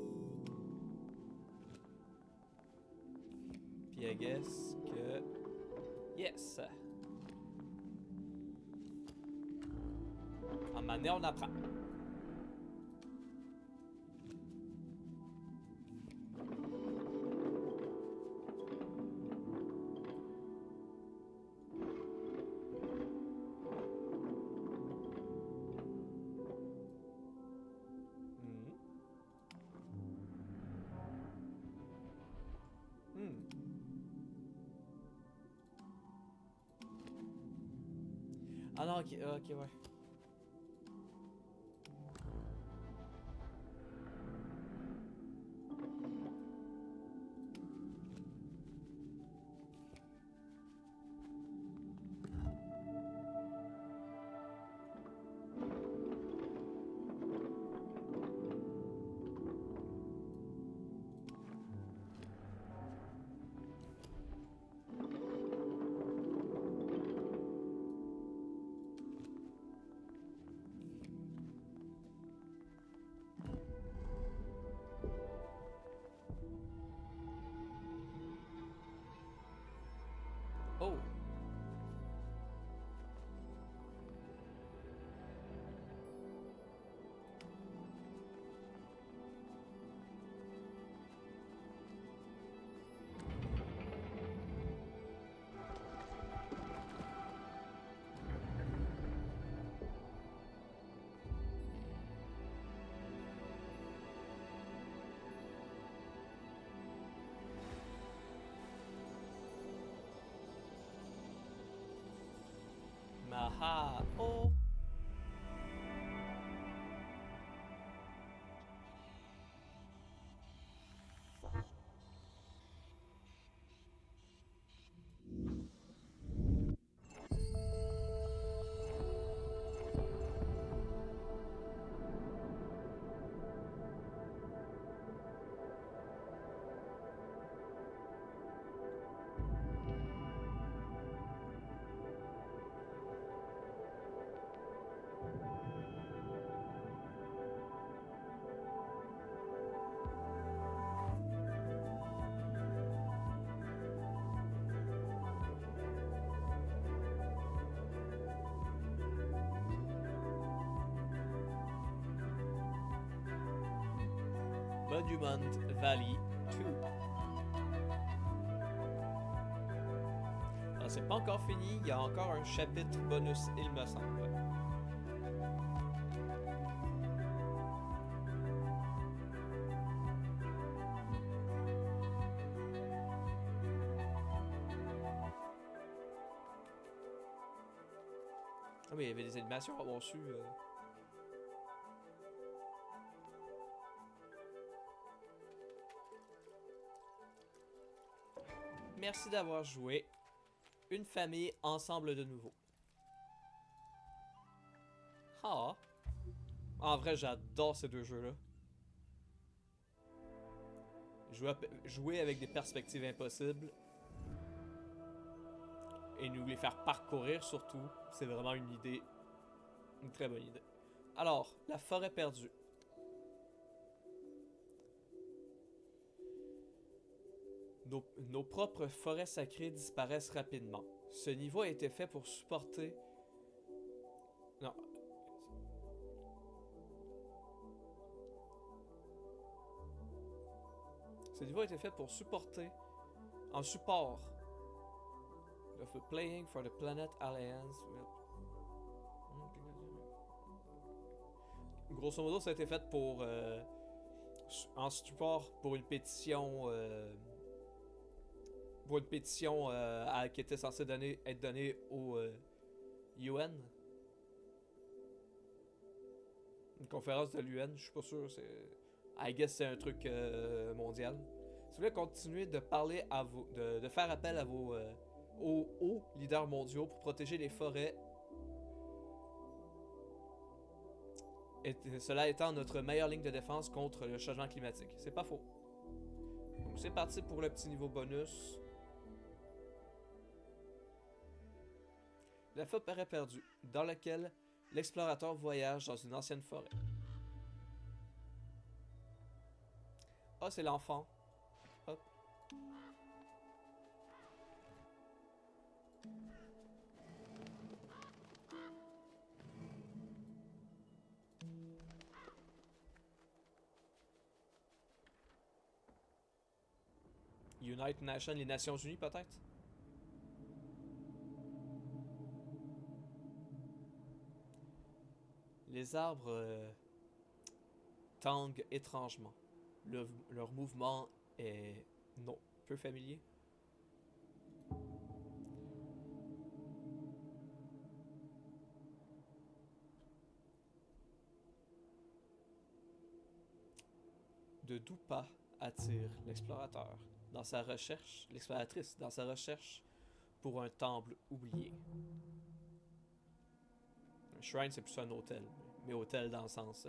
Puis I guess que... Yes. En manière, on apprend. Ah non, ok, ouais. Oh. Maha. Oh. Monument Valley 2. Alors, c'est pas encore fini, il y a encore un chapitre bonus, il me semble. Ah, mais il y avait des animations à avoir su. Merci d'avoir joué. Une famille ensemble de nouveau. Ah. En vrai, j'adore ces deux jeux-là. Jouer avec des perspectives impossibles. Et nous les faire parcourir surtout. C'est vraiment une idée. Une très bonne idée. Alors, la forêt perdue. Nos propres forêts sacrées disparaissent rapidement. Ce niveau a été fait pour supporter... Non. Ce niveau a été fait pour supporter... En support... of playing for the Planet Alliance... Grosso modo, ça a été fait pour... en support pour une pétition... pour une pétition qui était censée être donnée au UN. Une conférence de l'UN, je suis pas sûr. I guess c'est un truc mondial. Si vous voulez continuer de parler à vos, de faire appel à vos aux leaders mondiaux pour protéger les forêts, cela étant notre meilleure ligne de défense contre le changement climatique. C'est pas faux. Donc c'est parti pour le petit niveau bonus. La forêt perdue, dans laquelle l'explorateur voyage dans une ancienne forêt. Ah, c'est l'enfant. Hop. United Nations, les Nations Unies peut-être? Les arbres tanguent étrangement. Leur mouvement est non peu familier. De doux pas attirent l'explorateur dans sa recherche, l'exploratrice dans sa recherche pour un temple oublié. Un shrine, c'est plus un hôtel, mais hôtel dans le sens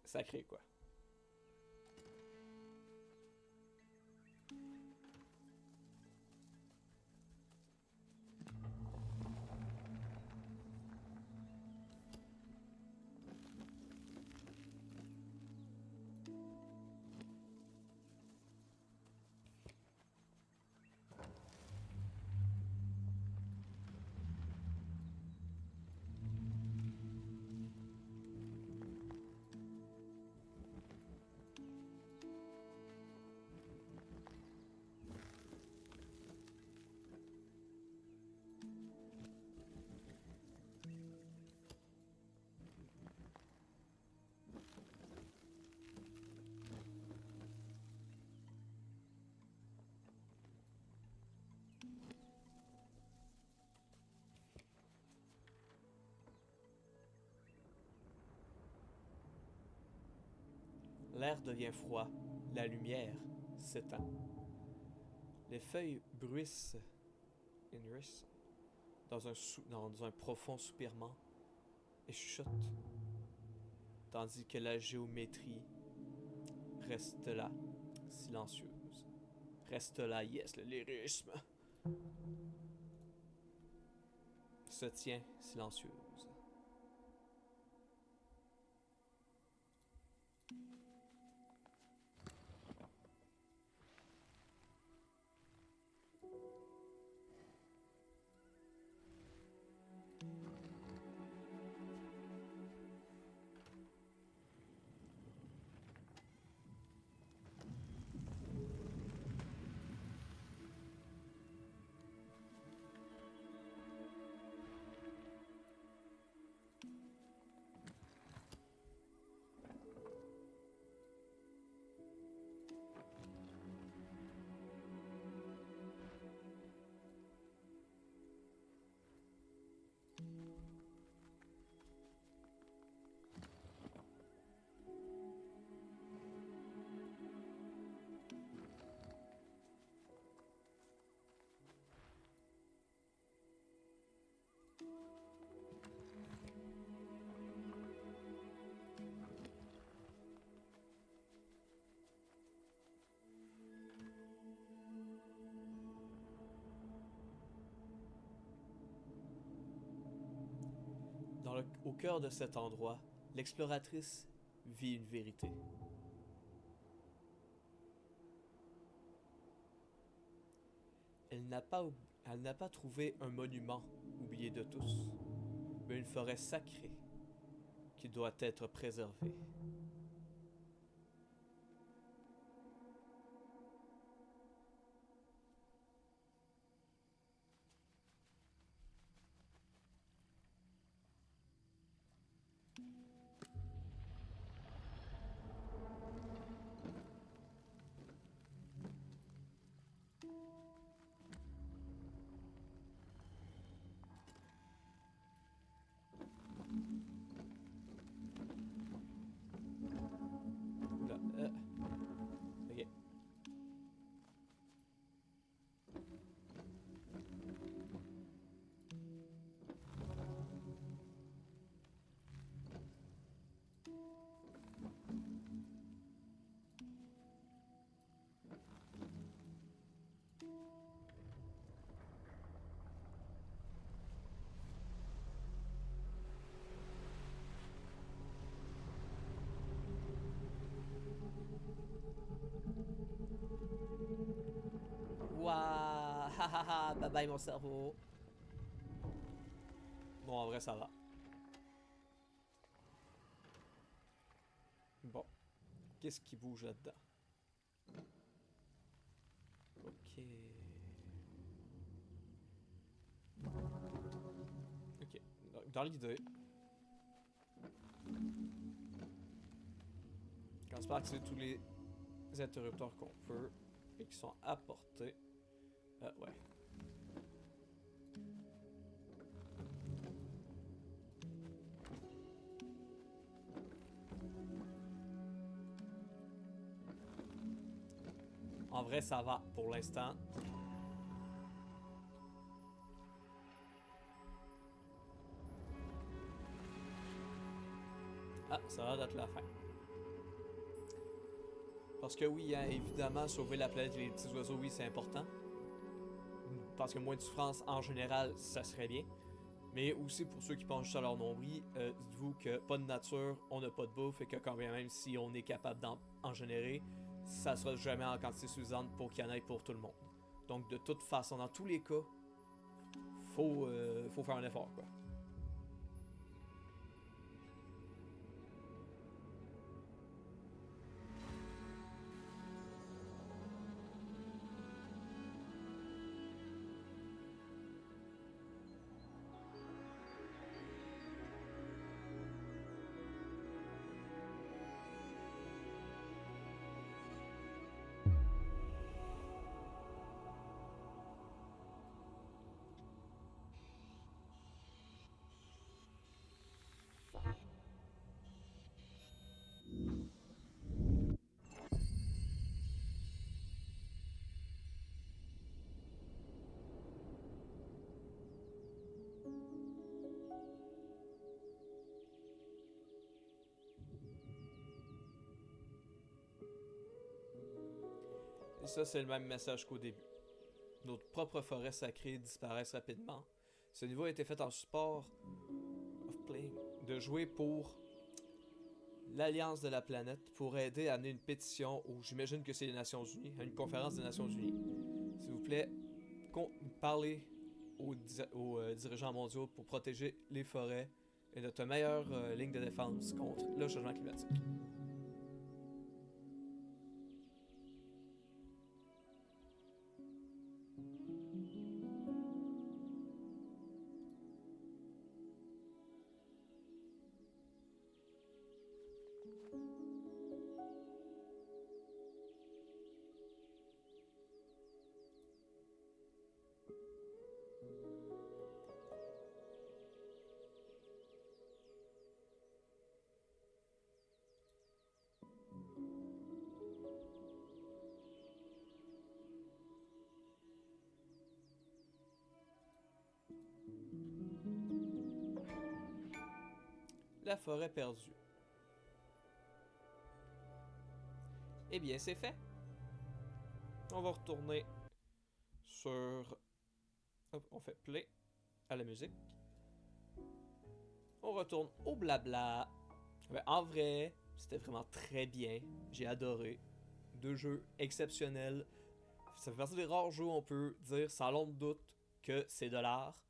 sacré, quoi. L'air devient froid, la lumière s'éteint. Les feuilles bruissent dans un profond soupirement et chuchotent, tandis que la géométrie reste là, silencieuse. Reste là, yes, le lyrisme. Se tient silencieuse. Au cœur de cet endroit, l'exploratrice vit une vérité. Elle n'a pas trouvé un monument oublié de tous, mais une forêt sacrée qui doit être préservée. Waouh, bye bye mon cerveau. Bon, en vrai, ça va. Bon, qu'est-ce qui bouge là-dedans? Ok. Ok, donc, dans l'idée, on commence par activer tous les interrupteurs qu'on peut et qui sont à portée. Ouais. En vrai, ça va pour l'instant. Ah, ça va d'être la fin. Parce que oui, hein, évidemment, sauver la planète et les petits oiseaux, oui, c'est important. Parce que moins de souffrance en général, ça serait bien. Mais aussi pour ceux qui pensent juste à leur nombril, dites-vous que pas de nature, on n'a pas de bouffe et que quand même si on est capable d'en générer, ça sera jamais en quantité suffisante pour qu'il y en ait pour tout le monde. Donc de toute façon, dans tous les cas, faut faire un effort quoi. Et ça, c'est le même message qu'au début. Notre propre forêt sacrée disparaissent rapidement. Ce niveau a été fait en support of playing, de jouer pour l'Alliance de la planète pour aider à amener une pétition, ou j'imagine que c'est les Nations Unies, à une conférence des Nations Unies. S'il vous plaît, parlez aux dirigeants mondiaux pour protéger les forêts et notre meilleure ligne de défense contre le changement climatique. La forêt perdue. Eh bien, c'est fait. On va retourner sur... Hop, on fait play à la musique. On retourne au blabla. Ben, en vrai, c'était vraiment très bien. J'ai adoré. Deux jeux exceptionnels. Ça fait partie des rares jeux où on peut dire sans long doute que c'est de l'art.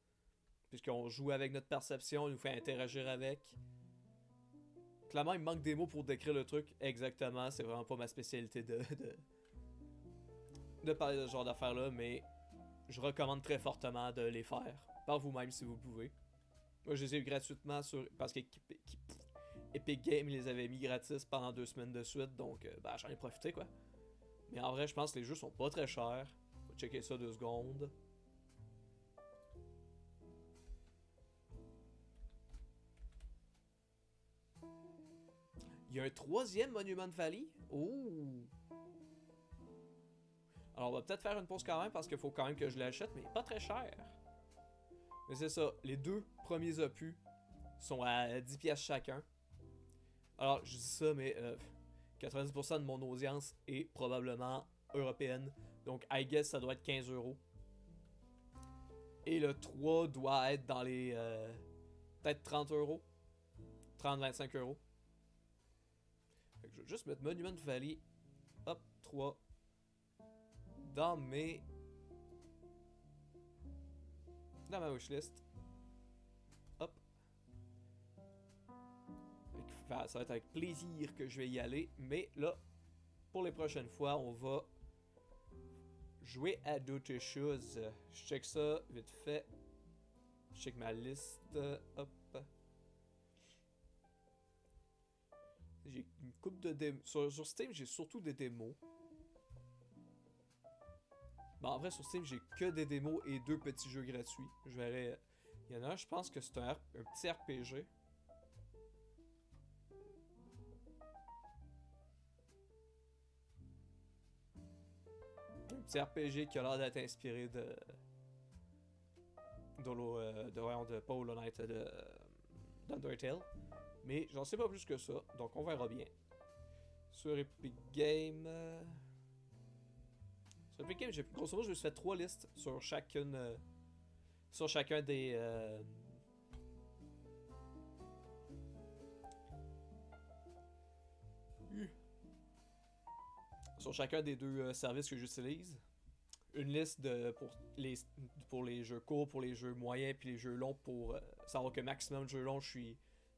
Puisqu'on joue avec notre perception, on nous fait interagir avec. Clairement, il me manque des mots pour décrire le truc exactement. C'est vraiment pas ma spécialité de parler de ce genre d'affaires-là, mais je recommande très fortement de les faire par vous-même si vous pouvez. Moi, je les ai eu gratuitement parce que Epic Games les avait mis gratis pendant 2 semaines de suite, donc bah, j'en ai profité quoi. Mais en vrai, je pense que les jeux sont pas très chers. Faut checker ça 2 secondes. Il y a un troisième Monument Valley. Oh! Alors, on va peut-être faire une pause quand même parce qu'il faut quand même que je l'achète, mais pas très cher. Mais c'est ça, les deux premiers opus sont à 10$ chacun. Alors, je dis ça, mais 90% de mon audience est probablement européenne. Donc, I guess, ça doit être 15€. Et le 3 doit être dans les... peut-être 30€. 30-25€. Fait que je vais juste mettre Monument Valley. Hop, 3. Dans mes... Dans ma wishlist. Hop. Ça va être avec plaisir que je vais y aller. Mais là, pour les prochaines fois, on va jouer à d'autres choses. Je check ça vite fait. Je check ma liste. Hop. J'ai une coupe de démos. Sur Steam, j'ai surtout des démos. Bon, en vrai, sur Steam, j'ai que des démos et 2 petits jeux gratuits. Je verrai. Il y en a un, je pense que c'est un petit RPG. Un petit RPG qui a l'air d'être inspiré de pas Hollow Knight, d'Undertale. Mais j'en sais pas plus que ça, donc on verra bien. Sur Epic Games... Sur Epic Games, grosso modo, je me suis fait 3 listes sur chacune... sur chacun des... sur chacun des 2 services que j'utilise. Une liste pour les jeux courts, pour les jeux moyens, puis les jeux longs pour savoir que maximum de jeux longs,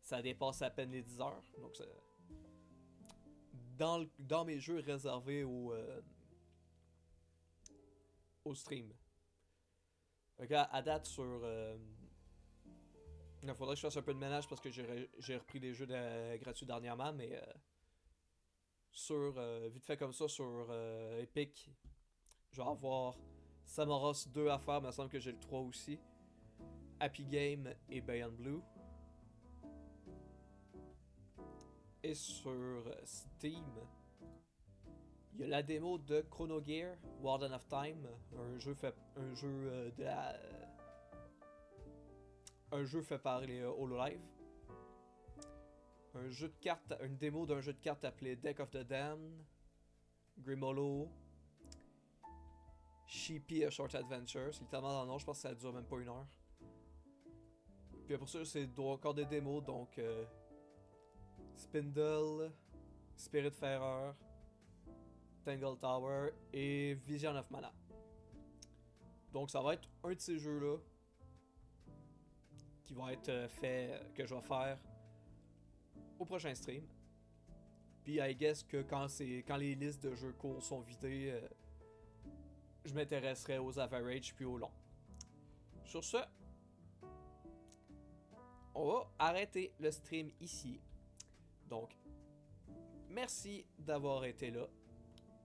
ça dépasse à peine les 10 heures. Donc, dans mes jeux réservés au stream. Donc, à date, sur... il faudrait que je fasse un peu de ménage parce que j'ai repris des jeux gratuits dernièrement, mais vite fait comme ça, sur Epic, je vais avoir Samoros 2 à faire, il me semble que j'ai le 3 aussi. Happy Game et Beyond Blue. Et sur Steam, il y a la démo de Chrono Gear, Warden of Time, un jeu fait par les Hololive. Une démo d'un jeu de cartes appelé Deck of the Damned, Grimolo, Sheepy A Short Adventure. C'est littéralement dans le nom, je pense que ça dure même pas 1 heure. Puis pour ça, c'est encore des démos, donc Spindle, Spiritfarer, Tangle Tower et Vision of Mana. Donc ça va être un de ces jeux-là qui va être que je vais faire au prochain stream. Puis I guess que quand les listes de jeux courts sont vidées, je m'intéresserai aux average puis aux longs. Sur ce, on va arrêter le stream ici. Donc, merci d'avoir été là.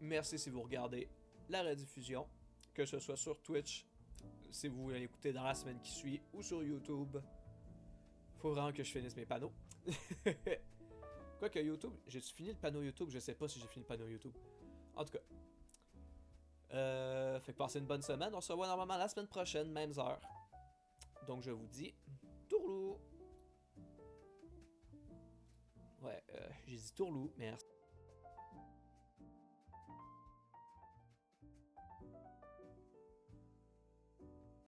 Merci si vous regardez la rediffusion, que ce soit sur Twitch, si vous voulez l'écouter dans la semaine qui suit, ou sur YouTube. Faut vraiment que je finisse mes panneaux. Quoique YouTube, j'ai-tu fini le panneau YouTube? Je sais pas si j'ai fini le panneau YouTube. En tout cas. Fait que passez une bonne semaine. On se revoit normalement la semaine prochaine, mêmes heures. Donc je vous dis tourlou. Ouais, j'ai dit tourlou, merci.